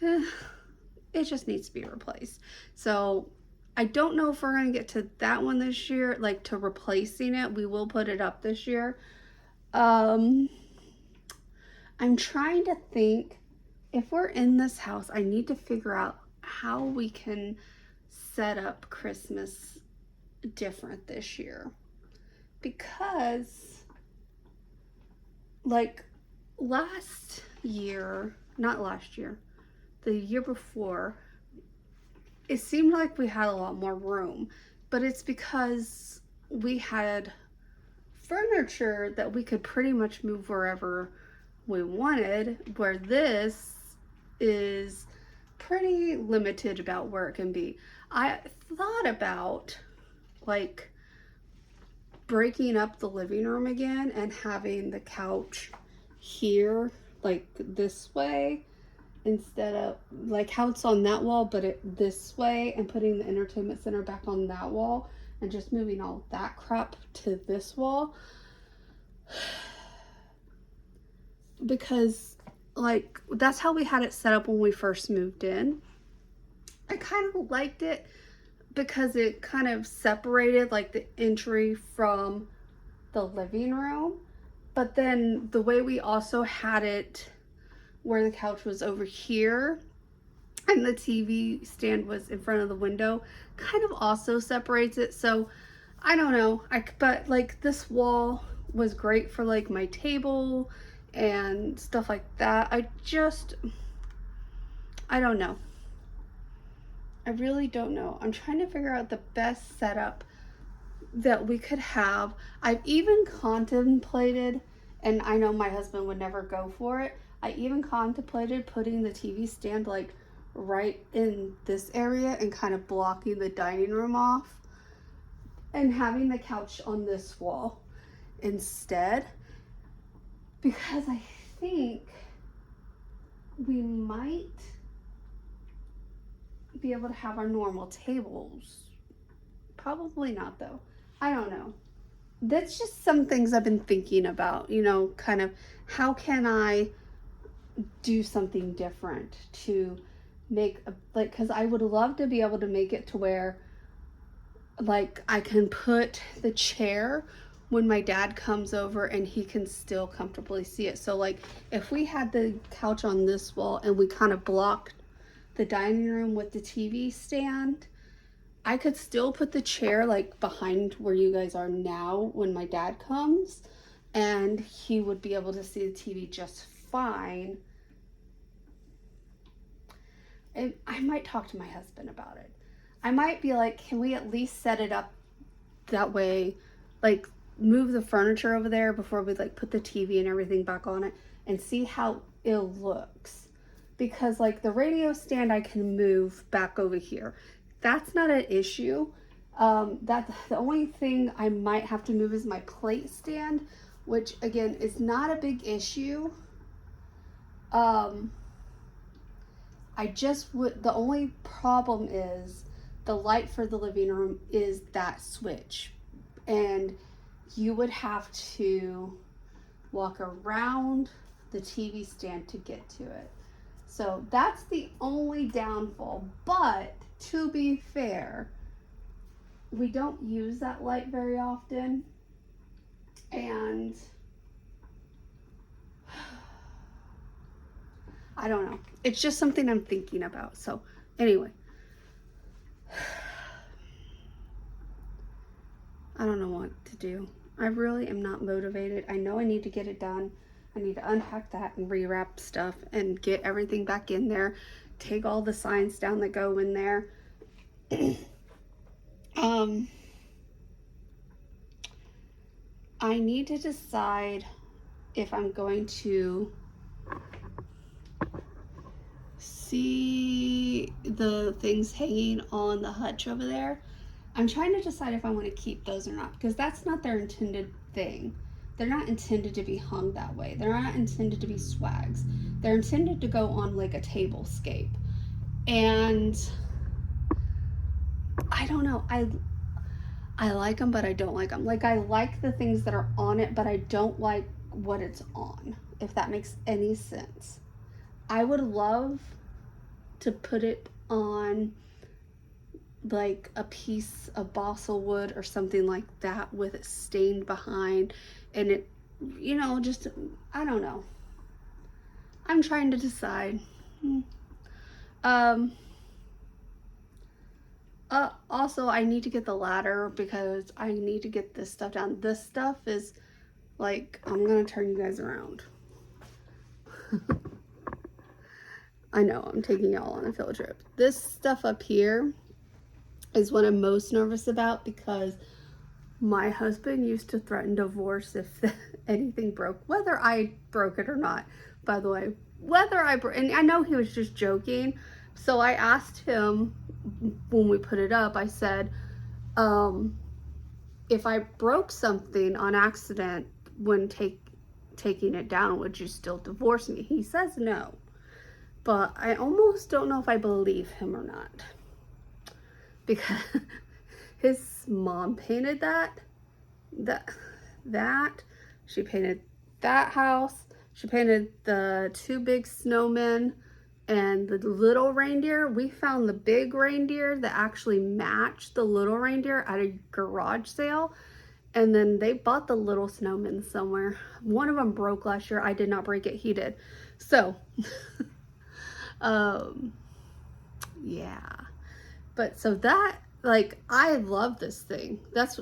it just needs to be replaced. So I don't know if we're going to get to that one this year, like to replacing it. We will put it up this year. I'm trying to think, if we're in this house, I need to figure out how we can set up Christmas different this year. Because like the year before, it seemed like we had a lot more room, but it's because we had furniture that we could pretty much move wherever we wanted, where this is pretty limited about where it can be. I thought about like breaking up the living room again and having the couch here like this way, instead of like how it's on that wall, but it this way, and putting the entertainment center back on that wall and just moving all that crap to this wall. Because like that's how we had it set up when we first moved in. I kind of liked it because it kind of separated like the entry from the living room. But then the way we also had it where the couch was over here and the TV stand was in front of the window kind of also separates it. So I don't know. But like this wall was great for like my table and stuff like that. I don't know. I really don't know. I'm trying to figure out the best setup that we could have. I've even contemplated, and I know my husband would never go for it, I even contemplated putting the TV stand like right in this area and kind of blocking the dining room off and having the couch on this wall instead, because I think we might be able to have our normal tables. Probably not though. I don't know. That's just some things I've been thinking about, you know, kind of how can I do something different to make a, like, because I would love to be able to make it to where like I can put the chair when my dad comes over and he can still comfortably see it. So like if we had the couch on this wall and we kind of blocked the dining room with the TV stand, I could still put the chair like behind where you guys are now when my dad comes, and he would be able to see the TV just fine. And I might talk to my husband about it. I might be like, can we at least set it up that way, like move the furniture over there before we like put the TV and everything back on it and see how it looks. Because like the radio stand I can move back over here. That's not an issue. That's the only thing I might have to move is my plate stand, which again is not a big issue. I just would, the only problem is the light for the living room is that switch, and you would have to walk around the TV stand to get to it. So that's the only downfall. But to be fair, we don't use that light very often, and I don't know. It's just something I'm thinking about. So anyway, I don't know what to do. I really am not motivated. I know I need to get it done. I need to unpack that and rewrap stuff and get everything back in there. Take all the signs down that go in there. I need to decide if I'm going to see the things hanging on the hutch over there. I'm trying to decide if I want to keep those or not, because that's not their intended thing. They're not intended to be hung that way. They're not intended to be swags. They're intended to go on like a table scape. And I don't know. I like them, but I don't like them. Like I like the things that are on it, but I don't like what it's on, if that makes any sense. I would love to put it on like a piece of balsa wood or something like that with it stained behind, and it, you know, just, I don't know. I'm trying to decide. Also, I need to get the ladder because I need to get this stuff down. This stuff is like, I'm gonna turn you guys around. I know, I'm taking y'all on a field trip. This stuff up here is what I'm most nervous about, because my husband used to threaten divorce if anything broke, whether I broke it or not, by the way. Whether I broke, and I know he was just joking. So I asked him when we put it up, I said, if I broke something on accident when taking it down, would you still divorce me? He says no. but I almost don't know if I believe him or not, because his mom painted that she painted that house, she painted the 2 big snowmen and the little reindeer. We found the big reindeer that actually matched the little reindeer at a garage sale, and then they bought the little snowmen somewhere. One of them broke last year. I did not break it, he did. So yeah, but so that, like, I love this thing. That's,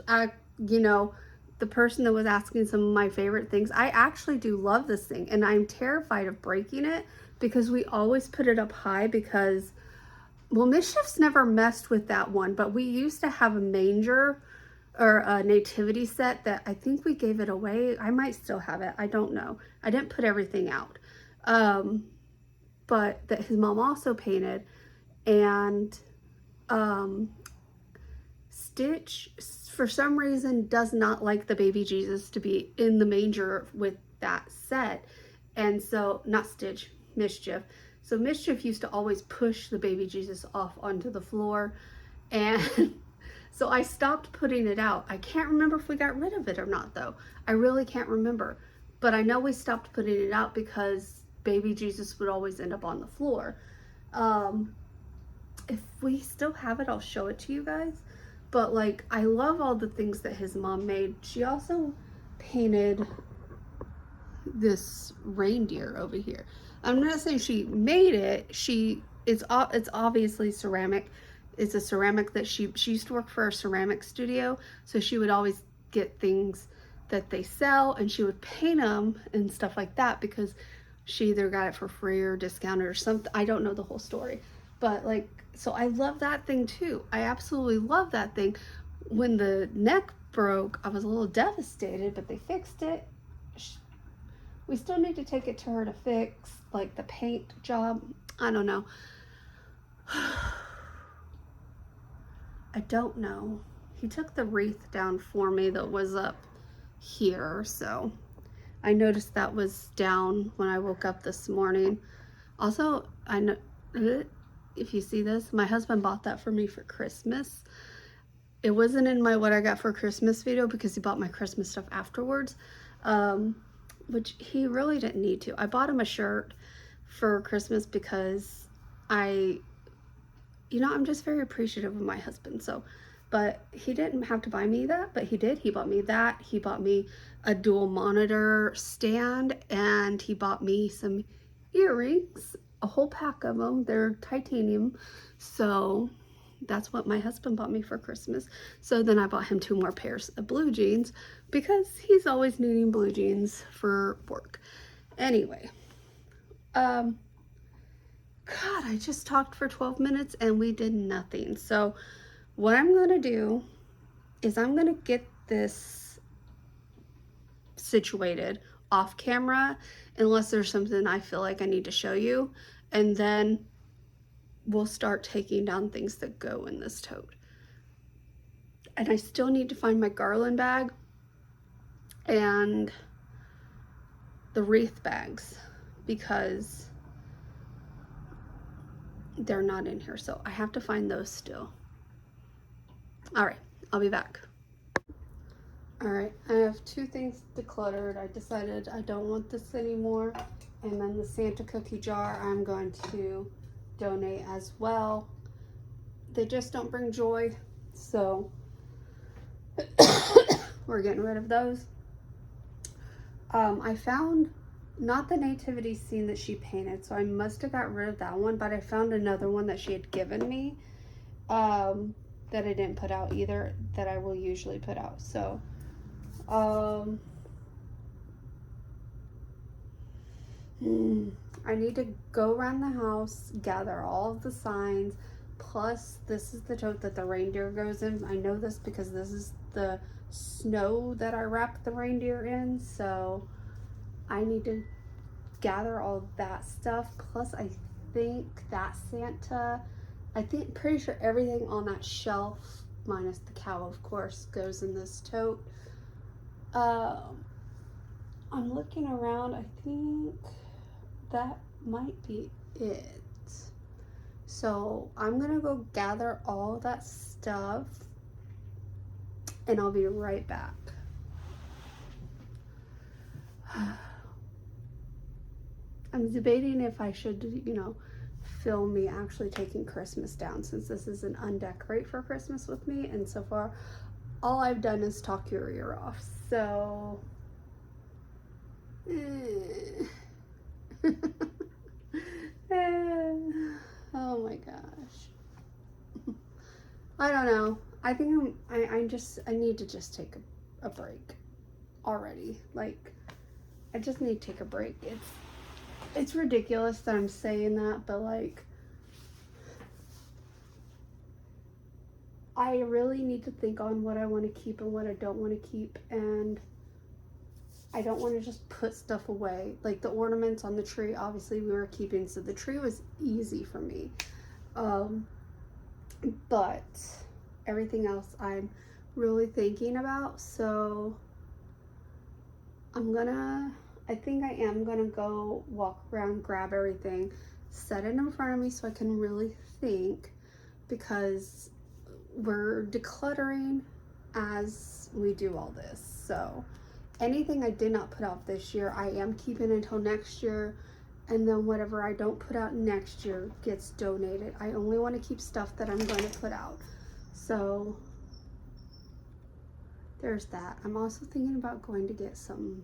you know, the person that was asking some of my favorite things, I actually do love this thing, and I'm terrified of breaking it because we always put it up high because, well, Mischief's never messed with that one, but we used to have a manger or a nativity set that I think we gave it away. I might still have it. I don't know. I didn't put everything out. But that his mom also painted, and Stitch, for some reason, does not like the baby Jesus to be in the manger with that set. And so, not Stitch, Mischief. So Mischief used to always push the baby Jesus off onto the floor. And so I stopped putting it out. I can't remember if we got rid of it or not, though. I really can't remember. But I know we stopped putting it out because baby Jesus would always end up on the floor. If we still have it, I'll show it to you guys. But, like, I love all the things that his mom made. She also painted this reindeer over here. I'm not saying she made it. It's obviously ceramic. It's a ceramic that she used to work for a ceramic studio, so she would always get things that they sell, and she would paint them and stuff like that because she either got it for free or discounted or something. I don't know the whole story, but, like, so I love that thing too. I absolutely love that thing. When the neck broke, I was a little devastated, but they fixed it. We still need to take it to her to fix, like, the paint job. I don't know. I don't know. He took the wreath down for me that was up here, so I noticed that was down when I woke up this morning. Also, I know, if you see this, my husband bought that for me for Christmas. It wasn't in my what I got for Christmas video because he bought my Christmas stuff afterwards, which he really didn't need to. I bought him a shirt for Christmas because I'm just very appreciative of my husband. So, but he didn't have to buy me that, but he did. He bought me that. He bought me a dual monitor stand, and he bought me some earrings, a whole pack of them. They're titanium. So that's what my husband bought me for Christmas. So then I bought him 2 more pairs of blue jeans because he's always needing blue jeans for work. Anyway, God, I just talked for 12 minutes and we did nothing. So what I'm going to do is I'm going to get this situated off camera, unless there's something I feel like I need to show you. And then we'll start taking down things that go in this tote. And I still need to find my garland bag and the wreath bags because they're not in here. So I have to find those still. All right, I'll be back. All right, I have 2 things decluttered. I decided I don't want this anymore. And then the Santa cookie jar, I'm going to donate as well. They just don't bring joy, so we're getting rid of those. I found not the nativity scene that she painted, so I must have got rid of that one, but I found another one that she had given me that I didn't put out either, that I will usually put out. So I need to go around the house, gather all of the signs, plus this is the tote that the reindeer goes in. I know this because this is the snow that I wrapped the reindeer in, so I need to gather all of that stuff. Plus I think that Santa, pretty sure everything on that shelf, minus the cow of course, goes in this tote. I'm looking around, I think that might be it. So I'm gonna go gather all that stuff and I'll be right back. I'm debating if I should, you know, film me actually taking Christmas down, since this is an Undecorate for Christmas with me, and so far all I've done is talk your ear off. So oh my gosh, I don't know. I think I need to just take a break already. Like, I just need to take a break. It's ridiculous that I'm saying that, but like, I really need to think on what I want to keep and what I don't want to keep, and I don't want to just put stuff away. Like the ornaments on the tree, obviously we were keeping, so the tree was easy for me. But everything else I'm really thinking about, so I think I am gonna go walk around, grab everything, set it in front of me so I can really think, because we're decluttering as we do all this. So anything I did not put out this year, I am keeping until next year, and then whatever I don't put out next year gets donated. I only want to keep stuff that I'm going to put out. So there's that. I'm also thinking about going to get some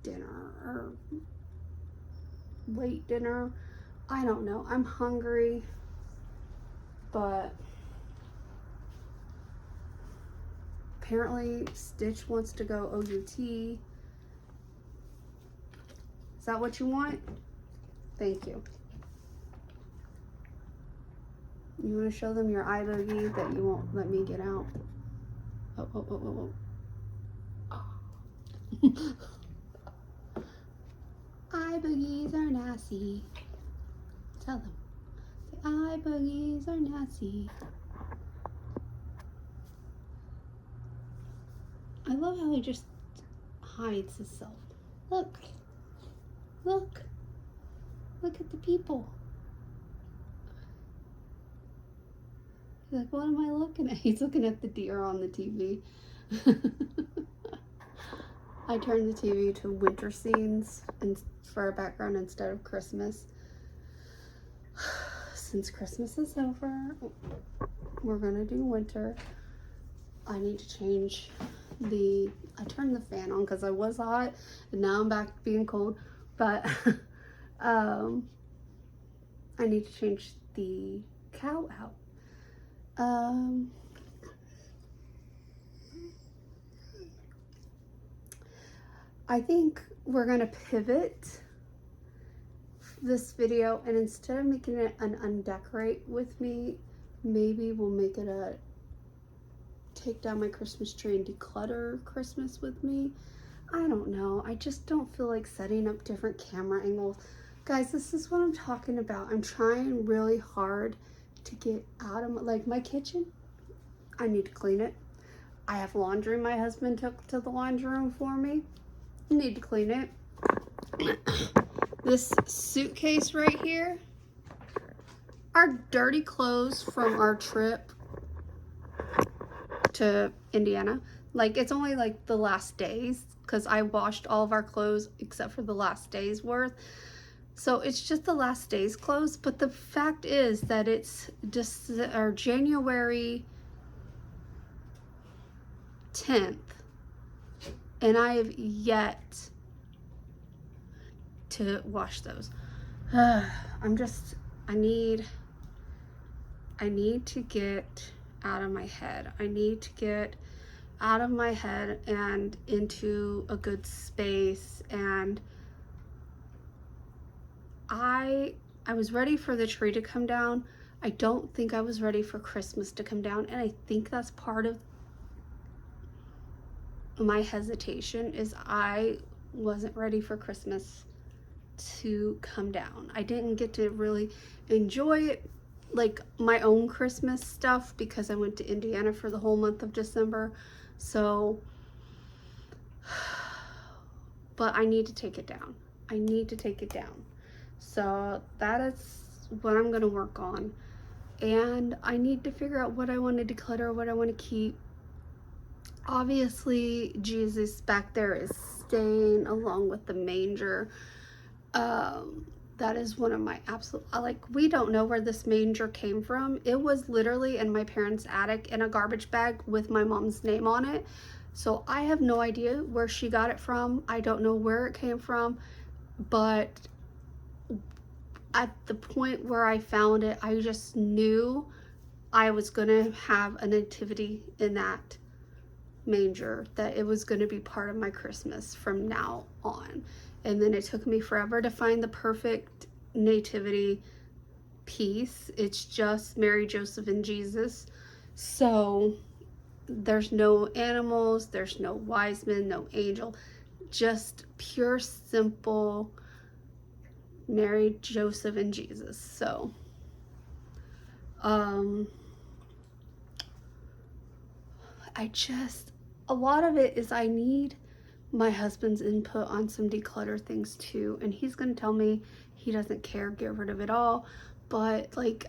dinner or late dinner. I don't know. I'm hungry, but apparently Stitch wants to go OUT. Is that what you want? Thank you. You want to show them your eye boogie that you won't let me get out? Oh. Eye boogies are nasty. Tell them. The eye boogies are nasty. I love how he just hides himself. Look. Look. Look at the people. He's like, what am I looking at? He's looking at the deer on the TV. I turned the TV to winter scenes and for a background instead of Christmas. Since Christmas is over, we're gonna do winter. I need to change I turned the fan on because I was hot and now I'm back to being cold, but I need to change the cow out. I think we're gonna pivot this video, and instead of making it an Undecorate with me, maybe we'll make it a take down my Christmas tree and declutter Christmas with me. I don't know. I just don't feel like setting up different camera angles. Guys, this is what I'm talking about. I'm trying really hard to get out of my kitchen. I need to clean it. I have laundry my husband took to the laundry room for me. I need to clean it. This suitcase right here are dirty clothes from our trip to Indiana. Like, it's only like the last days because I washed all of our clothes except for the last day's worth. So it's just the last day's clothes. But the fact is that it's just our January 10th, and I have yet to wash those. I need to get out of my head. I need to get out of my head and into a good space. And I was ready for the tree to come down. I don't think I was ready for Christmas to come down, and I think that's part of my hesitation, is I wasn't ready for Christmas to come down. I didn't get to really enjoy it, like my own Christmas stuff, because I went to Indiana for the whole month of December. So, but I need to take it down. I need to take it down. So that is what I'm gonna work on. And I need to figure out what I want to declutter, what I want to keep. Obviously, Jesus back there is staying along with the manger. That is one of my absolute, like, we don't know where this manger came from. It was literally in my parents' attic in a garbage bag with my mom's name on it. So I have no idea where she got it from. I don't know where it came from, but at the point where I found it, I just knew I was gonna have a nativity in that manger, that it was going to be part of my Christmas from now on. And then it took me forever to find the perfect nativity piece. It's just Mary, Joseph, and Jesus. So there's no animals, there's no wise men, no angel, just pure, simple Mary, Joseph, and Jesus. So a lot of it is I need my husband's input on some declutter things too, and he's gonna tell me he doesn't care, get rid of it all, but like,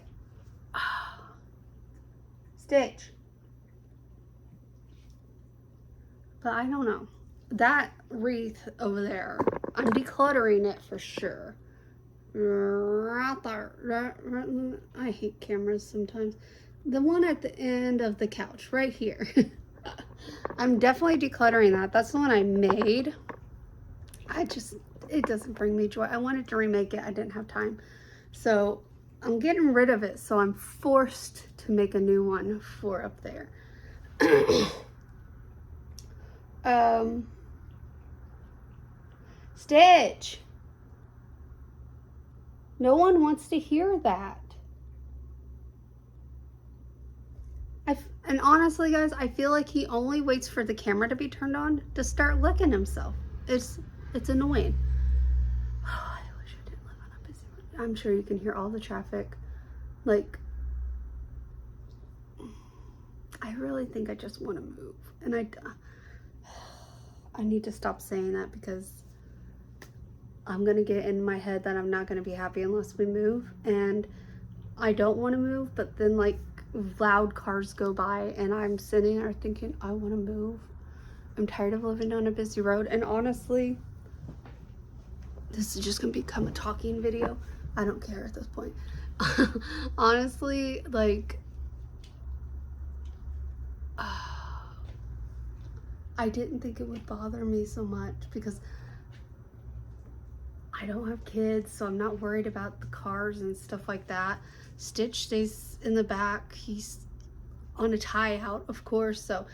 Stitch. But I don't know. That wreath over there, I'm decluttering it for sure. Right there. I hate cameras sometimes. The one at the end of the couch, right here. I'm definitely decluttering that. That's the one I made. It doesn't bring me joy. I wanted to remake it. I didn't have time. So I'm getting rid of it. So I'm forced to make a new one for up there. Stitch. No one wants to hear that. And honestly, guys, I feel like he only waits for the camera to be turned on to start licking himself. It's annoying. Oh, I wish I didn't live on a busy road. I'm sure you can hear all the traffic. Like, I really think I just want to move. And I need to stop saying that, because I'm going to get in my head that I'm not going to be happy unless we move. And I don't want to move, but then like loud cars go by and I'm sitting there thinking, I want to move. I'm tired of living on a busy road. And honestly, this is just going to become a talking video. I don't care at this point. Honestly, like, I didn't think it would bother me so much because I don't have kids, so I'm not worried about the cars and stuff like that. Stitch stays in the back. He's on a tie out, of course. So,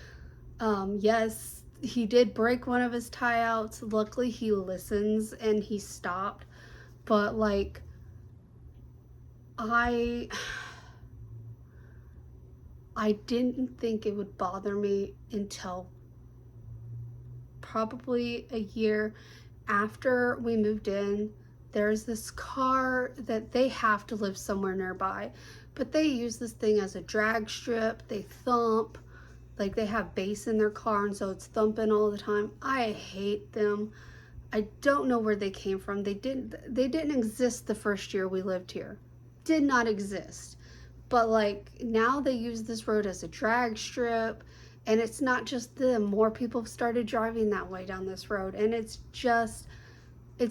yes, he did break one of his tie outs. Luckily, he listens and he stopped. But like, I didn't think it would bother me until probably a year after we moved in. There's this car that they have to live somewhere nearby, but they use this thing as a drag strip. They thump, like they have bass in their car, and so it's thumping all the time. I hate them. I don't know where they came from. They didn't exist the first year we lived here. Did not exist. But like, now they use this road as a drag strip, and it's not just them. More people have started driving that way down this road, and it's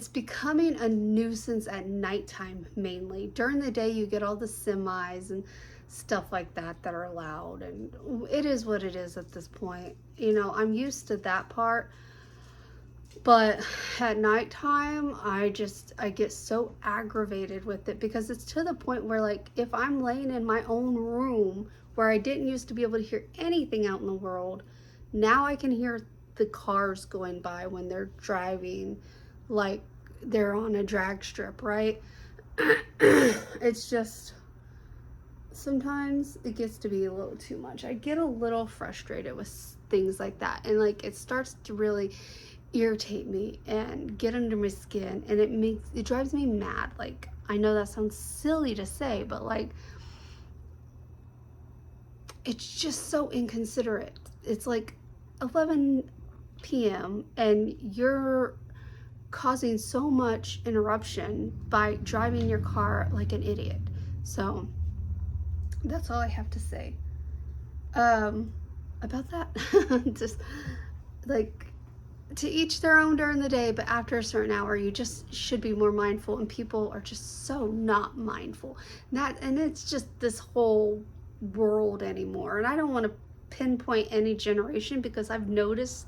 becoming a nuisance at nighttime mainly. During the day, you get all the semis and stuff like that are loud, and it is what it is at this point. You know, I'm used to that part, but at nighttime, I get so aggravated with it, because it's to the point where, like, if I'm laying in my own room where I didn't used to be able to hear anything out in the world, now I can hear the cars going by when they're driving, like they're on a drag strip, right? It's just, sometimes it gets to be a little too much. I get a little frustrated with things like that, and like, it starts to really irritate me and get under my skin, and it drives me mad. Like, I know that sounds silly to say, but like, it's just so inconsiderate. It's like 11 p.m. and you're causing so much interruption by driving your car like an idiot. So that's all I have to say about that. Just like, to each their own during the day, but after a certain hour you just should be more mindful, and people are just so not mindful. And it's just this whole world anymore. And I don't want to pinpoint any generation, because I've noticed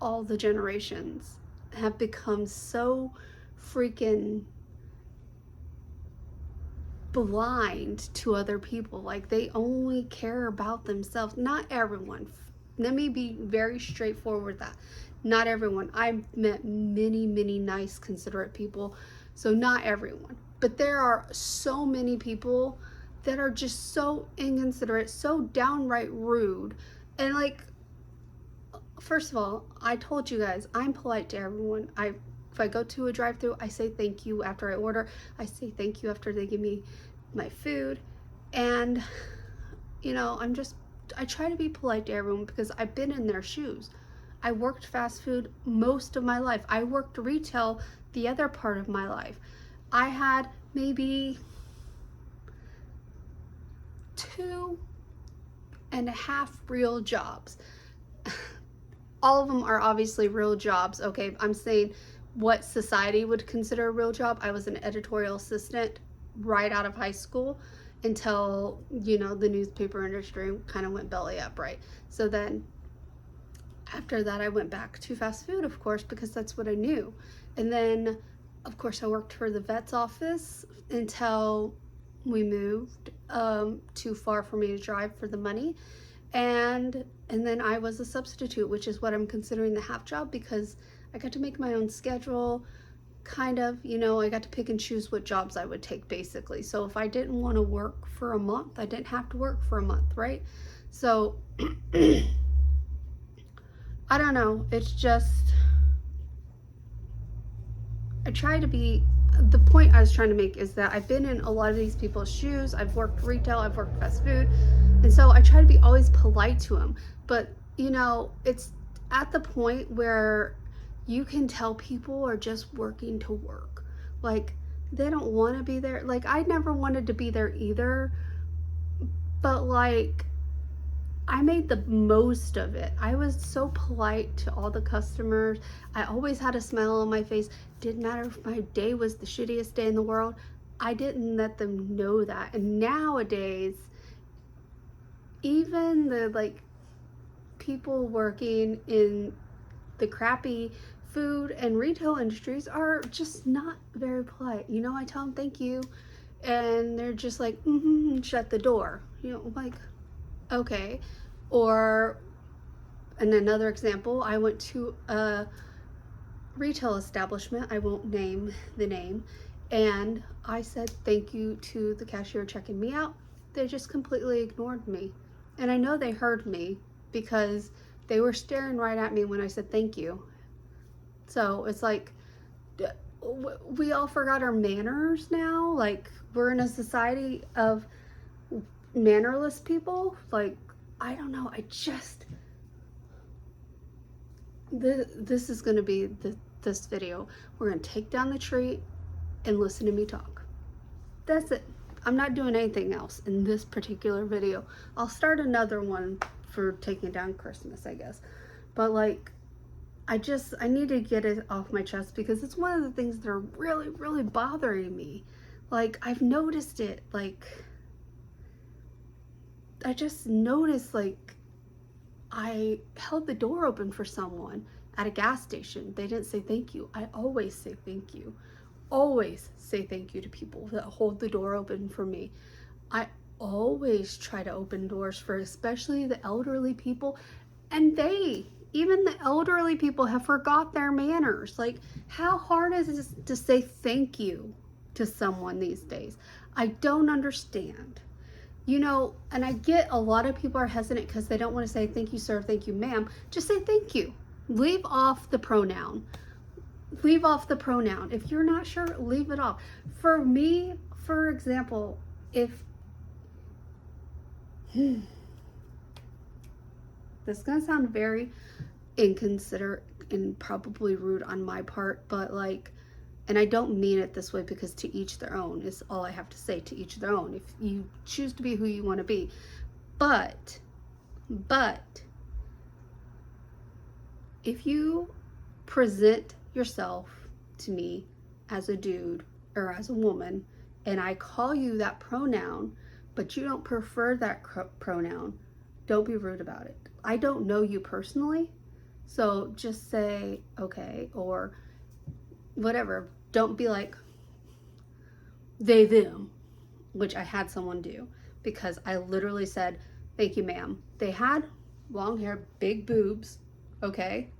all the generations have become so freaking blind to other people. Like, they only care about themselves. Not everyone. Let me be very straightforward with that. Not everyone. I've met many, many nice, considerate people. So not everyone. But there are so many people that are just so inconsiderate, so downright rude. And like, first of all, I told you guys, I'm polite to everyone. If I go to a drive-thru, I say thank you after I order. I say thank you after they give me my food. And, you know, I try to be polite to everyone, because I've been in their shoes. I worked fast food most of my life. I worked retail the other part of my life. I had maybe 2.5 real jobs. All of them are obviously real jobs. Okay, I'm saying what society would consider a real job. I was an editorial assistant right out of high school until, you know, the newspaper industry kind of went belly up, right? So then after that, I went back to fast food, of course, because that's what I knew. And then, of course, I worked for the vet's office until we moved too far for me to drive for the money. And then I was a substitute, which is what I'm considering the half job, because I got to make my own schedule, kind of, you know. I got to pick and choose what jobs I would take, basically. So if I didn't want to work for a month, I didn't have to work for a month, right? So I don't know. It's just, I try to be, the point I was trying to make is that I've been in a lot of these people's shoes. I've worked retail, I've worked fast food. And so I try to be always polite to them. But, you know, it's at the point where you can tell people are just working to work. Like, they don't want to be there. Like, I never wanted to be there either. But, like, I made the most of it. I was so polite to all the customers. I always had a smile on my face. Didn't matter if my day was the shittiest day in the world. I didn't let them know that. And nowadays, even the, like, people working in the crappy food and retail industries are just not very polite. You know, I tell them thank you, and they're just like, shut the door. You know, like, okay. Or, and another example, I went to a retail establishment, I won't name the name, and I said thank you to the cashier checking me out. They just completely ignored me. And I know they heard me, because they were staring right at me when I said thank you. So it's like, we all forgot our manners now. Like, we're in a society of mannerless people. Like, I don't know. This is going to be this video. We're going to take down the tree and listen to me talk. That's it. I'm not doing anything else in this particular video. I'll start another one for taking down Christmas, I guess. But like, I need to get it off my chest, because it's one of the things that are really, really bothering me. Like, I've noticed it. Like, I just noticed, like, I held the door open for someone at a gas station. They didn't say thank you. I always say thank you. Always say thank you to people that hold the door open for me. I always try to open doors for especially the elderly people. And even the elderly people have forgot their manners. Like, how hard is it to say thank you to someone these days? I don't understand. You know, and I get a lot of people are hesitant because they don't want to say thank you, sir, thank you, ma'am. Just say thank you. Leave off the pronoun. Leave off the pronoun. If you're not sure, leave it off. For me, for example, if this is gonna sound very inconsiderate and probably rude on my part, but like, And I don't mean it this way, because to each their own is all I have to say. To each their own. If you choose to be who you want to be. But if you present yourself to me as a dude or as a woman, and I call you that pronoun, but you don't prefer that pronoun, don't be rude about it. I don't know you personally, so just say okay or whatever. Don't be like they, them, which I had someone do, because I literally said, thank you, ma'am. They had long hair, big boobs, okay?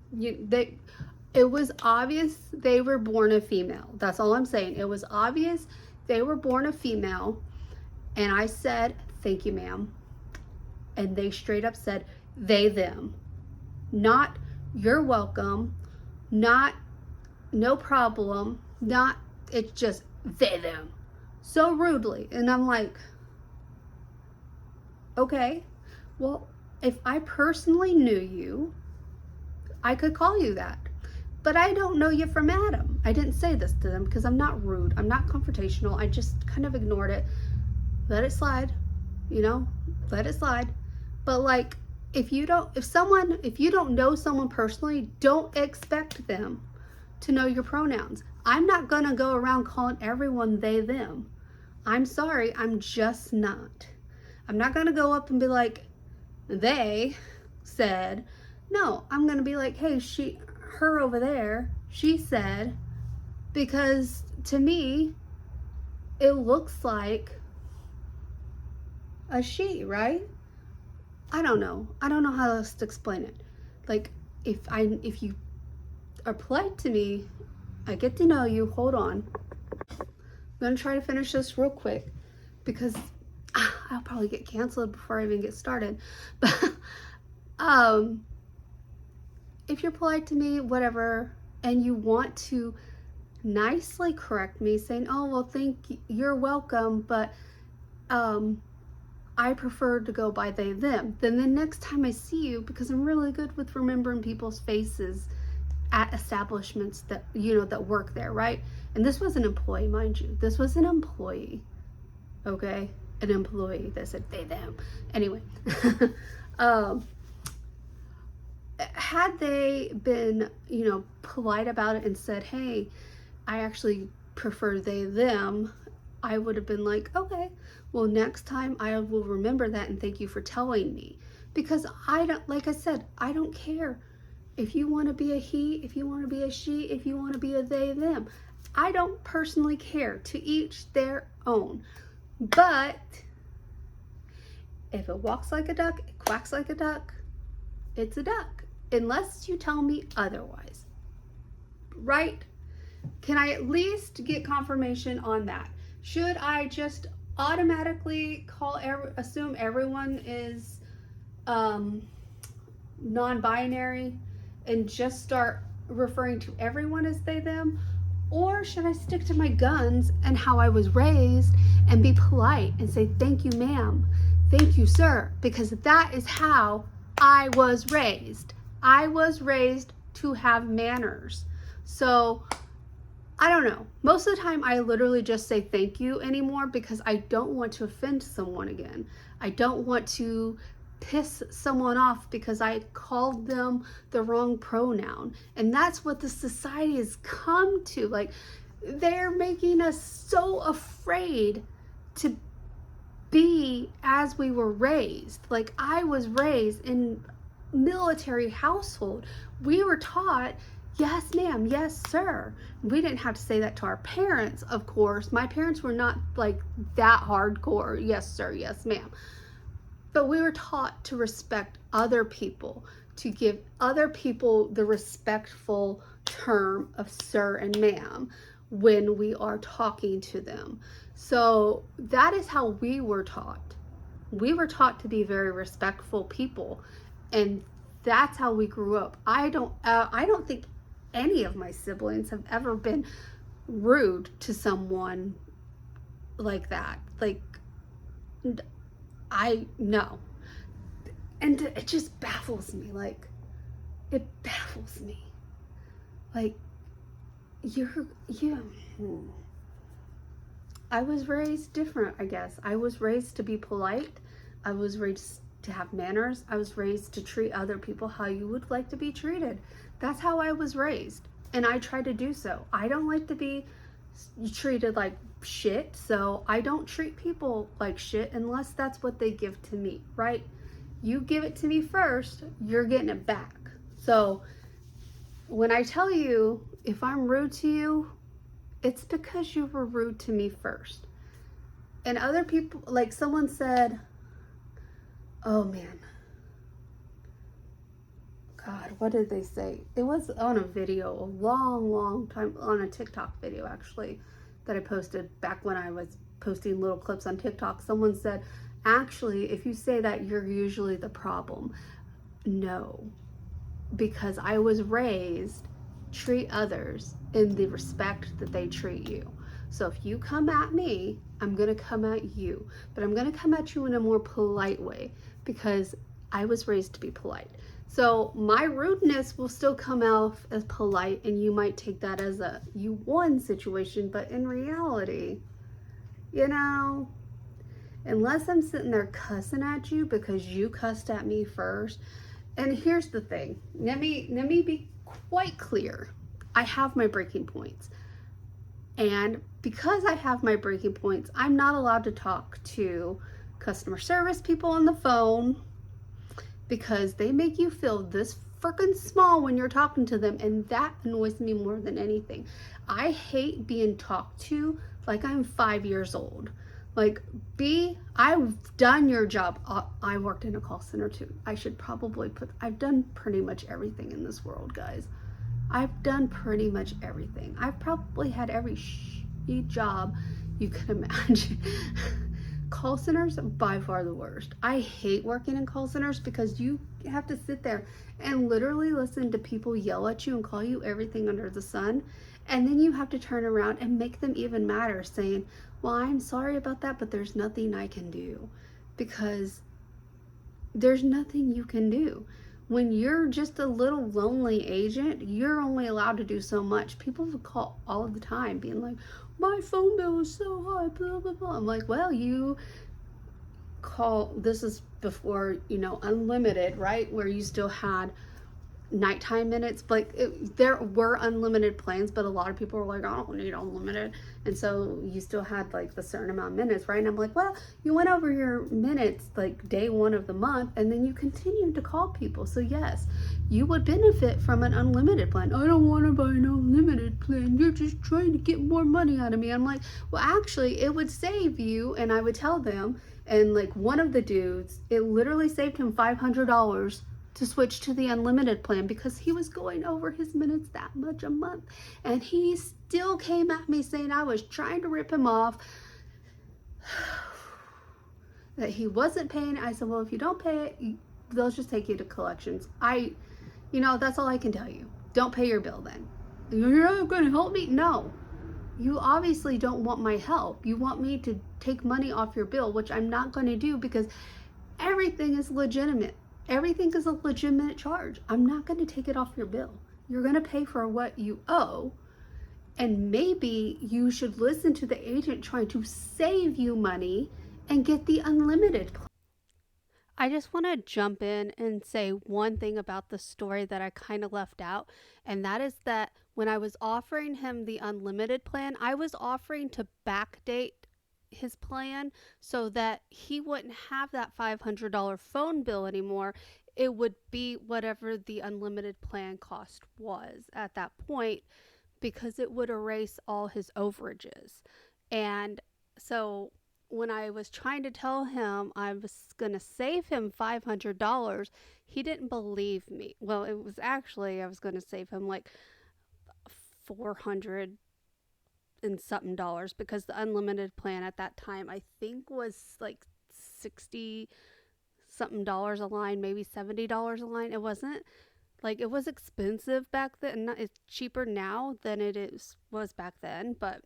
It was obvious they were born a female. That's all I'm saying. It was obvious they were born a female, and I said, thank you, ma'am. And they straight up said, they, them. Not, you're welcome, not, no problem, not, it's just, they, them. So rudely. And I'm like, okay, well, if I personally knew you, I could call you that. But I don't know you from Adam. I didn't say this to them because I'm not rude. I'm not confrontational. I just kind of ignored it. Let it slide, you know, let it slide. But like, if you don't know someone personally, don't expect them to know your pronouns. I'm not gonna go around calling everyone they, them. I'm sorry, I'm just not. I'm not gonna go up and be like, they said. No, I'm gonna be like, hey, her over there, she said, because to me, it looks like a she, right? I don't know how else to explain it. Like, if you are polite to me, I get to know you. Hold on. I'm gonna try to finish this real quick, because I'll probably get canceled before I even get started. But if you're polite to me, whatever, and you want to nicely correct me, saying, oh, well, you're welcome, but I prefer to go by they, them, then the next time I see you, because I'm really good with remembering people's faces at establishments that, you know, that work there, right? And this was an employee, mind you. This was an employee, okay? An employee that said they, them. Anyway, had they been, you know, polite about it and said, hey, I actually prefer they, them, I would have been like, okay, well, next time I will remember that, and thank you for telling me. Because I don't, like I said, I don't care if you want to be a he, if you want to be a she, if you want to be a they, them. I don't personally care. To each their own. But if it walks like a duck, it quacks like a duck, it's a duck. Unless you tell me otherwise. Right? Can I at least get confirmation on that? Should I just automatically assume everyone is non-binary and just start referring to everyone as they, them? Or should I stick to my guns and how I was raised and be polite and say, thank you, ma'am, thank you, sir, because that is how I was raised. I was raised to have manners. So I don't know. Most of the time I literally just say thank you anymore, because I don't want to offend someone again. I don't want to piss someone off because I called them the wrong pronoun. And that's what the society has come to. Like, they're making us so afraid to be as we were raised. Like, I was raised in military household. We were taught, yes, ma'am, yes, sir. We didn't have to say that to our parents, of course. My parents were not like that hardcore, yes, sir, yes, ma'am. But we were taught to respect other people, to give other people the respectful term of sir and ma'am when we are talking to them. So that is how we were taught. We were taught to be very respectful people, and that's how we grew up. I don't think any of my siblings have ever been rude to someone like that. Like, I know. And it just baffles me. Like, it baffles me. Like, Yeah. I was raised different, I guess. I was raised to be polite. I was raised to have manners. I was raised to treat other people how you would like to be treated. That's how I was raised. And I try to do so. I don't like to be treated like shit, so I don't treat people like shit unless that's what they give to me, right? You give it to me first, you're getting it back. So when I tell you, if I'm rude to you, it's because you were rude to me first. And other people, like someone said, oh man, God, what did they say? It was on a video a long time, on a TikTok video actually, that I posted back when I was posting little clips on TikTok. Someone said, actually, if you say that, you're usually the problem. No, because I was raised, treat others in the respect that they treat you. So if you come at me, I'm going to come at you, but I'm going to come at you in a more polite way because I was raised to be polite. So my rudeness will still come out as polite, and you might take that as a you won situation, but in reality, you know, unless I'm sitting there cussing at you because you cussed at me first. And here's the thing. Let me be quite clear. I have my breaking points. And because I have my breaking points, I'm not allowed to talk to customer service people on the phone because they make you feel this freaking small when you're talking to them, and that annoys me more than anything. I hate being talked to like I'm 5 years old. Like, I've done your job. I worked in a call center too. I should probably I've done pretty much everything in this world, guys. I've done pretty much everything. I've probably had every job you could imagine. Call centers, by far the worst. I hate working in call centers because you have to sit there and literally listen to people yell at you and call you everything under the sun. And then you have to turn around and make them even madder, saying, well, I'm sorry about that, but there's nothing I can do. Because there's nothing you can do. When you're just a little lonely agent, you're only allowed to do so much. People will call all of the time being like, my phone bill is so high, blah, blah, blah. I'm like, well, you call, this is before, unlimited, right? Where you still had nighttime minutes. Like, there were unlimited plans, but a lot of people were like, I don't need unlimited. And so you still had like the certain amount of minutes, right? And I'm like, well, you went over your minutes like day one of the month, and then you continued to call people. So yes, you would benefit from an unlimited plan. I don't want to buy an unlimited plan. You're just trying to get more money out of me. I'm like, well, actually, it would save you. And I would tell them, and like one of the dudes, it literally saved him $500 to switch to the unlimited plan because he was going over his minutes that much a month. And he still came at me saying I was trying to rip him off, that he wasn't paying. I said, well, if you don't pay it, they'll just take you to collections. That's all I can tell you. Don't pay your bill then. You're not going to help me? No. You obviously don't want my help. You want me to take money off your bill, which I'm not going to do because everything is legitimate. Everything is a legitimate charge. I'm not going to take it off your bill. You're going to pay for what you owe. And maybe you should listen to the agent trying to save you money and get the unlimited. I just want to jump in and say one thing about the story that I kind of left out, and that is that when I was offering him the unlimited plan, I was offering to backdate his plan so that he wouldn't have that $500 phone bill anymore. It would be whatever the unlimited plan cost was at that point, because it would erase all his overages. And so when I was trying to tell him I was going to save him $500, he didn't believe me. Well, it was actually, I was going to save him like 400 and something dollars, because the unlimited plan at that time I think was like 60 something dollars a line, maybe $70 a line. It wasn't like, it was expensive back then. It's cheaper now than was back then. But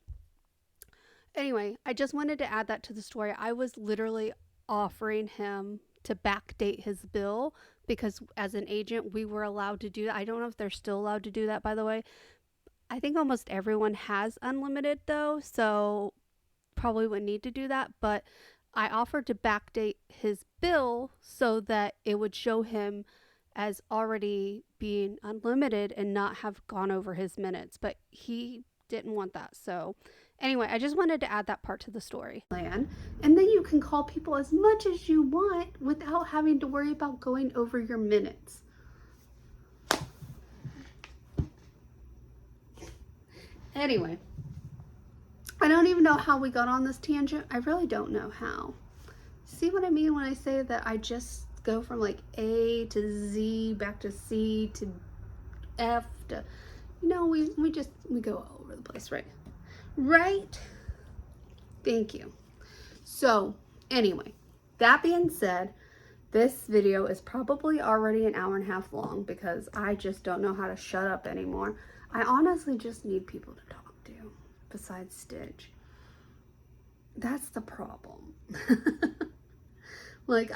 anyway, I just wanted to add that to the story. I was literally offering him to backdate his bill because as an agent we were allowed to do that. I don't know if they're still allowed to do that, by the way. I think almost everyone has unlimited though, so probably wouldn't need to do that, but I offered to backdate his bill so that it would show him as already being unlimited and not have gone over his minutes, but he didn't want that. So anyway, I just wanted to add that part to the story. And then you can call people as much as you want without having to worry about going over your minutes. Anyway, I don't even know how we got on this tangent. I really don't know how. See what I mean when I say that I just go from like A to Z, back to C to F to, you know, we go all over the place, right? Right? Thank you. So anyway, that being said, this video is probably already an hour and a half long because I just don't know how to shut up anymore. I honestly just need people to talk to besides Stitch. That's the problem. Like,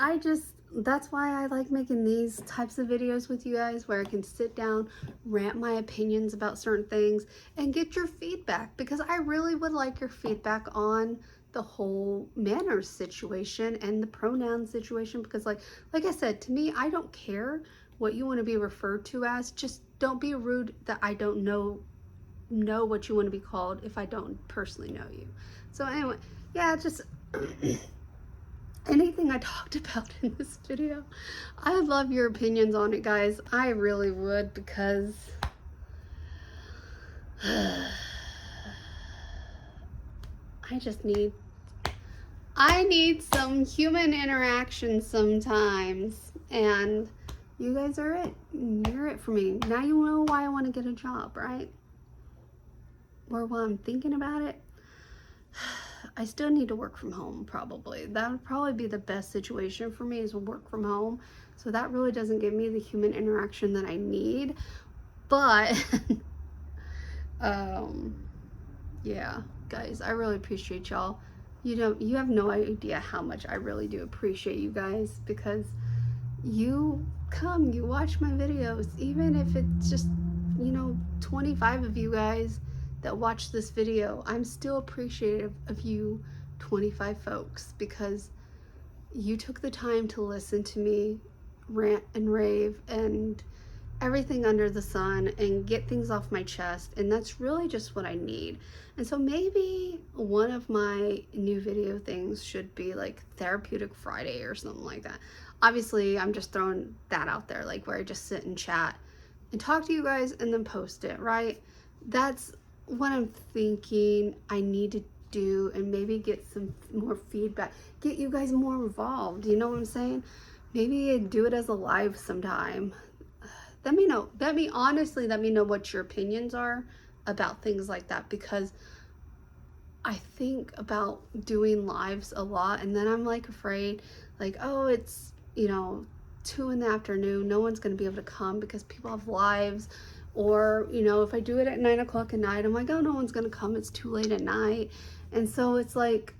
that's why I like making these types of videos with you guys, where I can sit down, rant my opinions about certain things, and get your feedback, because I really would like your feedback on the whole manners situation and the pronoun situation, because like I said, to me, I don't care what you want to be referred to as, just don't be rude that I don't know what you want to be called if I don't personally know you. So anyway, yeah, just anything I talked about in this video, I would love your opinions on it, guys. I really would, because I need some human interaction sometimes, and you guys are it. You're it for me. Now you know why I want to get a job, right? Or why I'm thinking about it. I still need to work from home, probably. That would probably be the best situation for me, is work from home. So that really doesn't give me the human interaction that I need. But, yeah, guys, I really appreciate y'all. You have no idea how much I really do appreciate you guys, because you watch my videos, even if it's just, 25 of you guys that watch this video. I'm still appreciative of you 25 folks, because you took the time to listen to me rant and rave and everything under the sun and get things off my chest, and that's really just what I need. And so maybe one of my new video things should be like Therapeutic Friday or something like that. Obviously, I'm just throwing that out there, like where I just sit and chat and talk to you guys and then post it, right? That's what I'm thinking I need to do, and maybe get some more feedback, get you guys more involved, you know what I'm saying? Maybe do it as a live sometime. Let me know what your opinions are about things like that, because I think about doing lives a lot, and then I'm like afraid, like, oh, it's 2 in the afternoon, no one's gonna be able to come because people have lives. Or, if I do it at 9 o'clock at night, I'm like, oh, no one's gonna come, it's too late at night. And so it's like,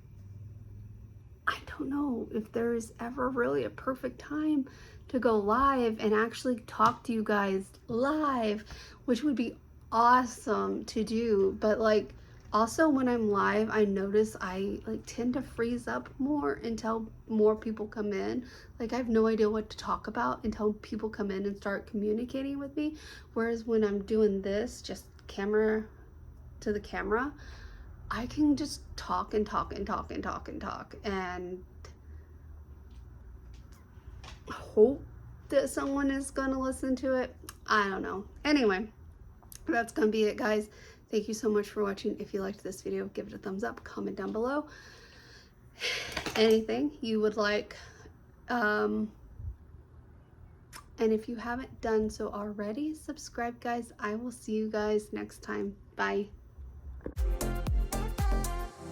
I don't know if there's ever really a perfect time to go live and actually talk to you guys live, which would be awesome to do. But like, also when I'm live, I notice I tend to freeze up more until more people come in. Like, I have no idea what to talk about until people come in and start communicating with me. Whereas when I'm doing this, just camera to the camera, I can just talk and talk and talk and talk and talk, and hope that someone is gonna listen to it. I don't know. Anyway, that's gonna be it, guys. Thank you so much for watching. If you liked this video, give it a thumbs up, comment down below anything you would like, and if you haven't done so already, subscribe, guys. I will see you guys next time. Bye.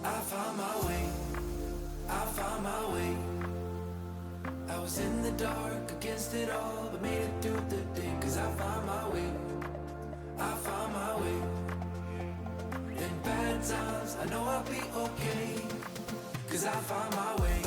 I found my way, I found my way. I was in the dark against it all, but made it through the day. Cause I found my way, I found my way. In bad times, I know I'll be okay. Cause I found my way.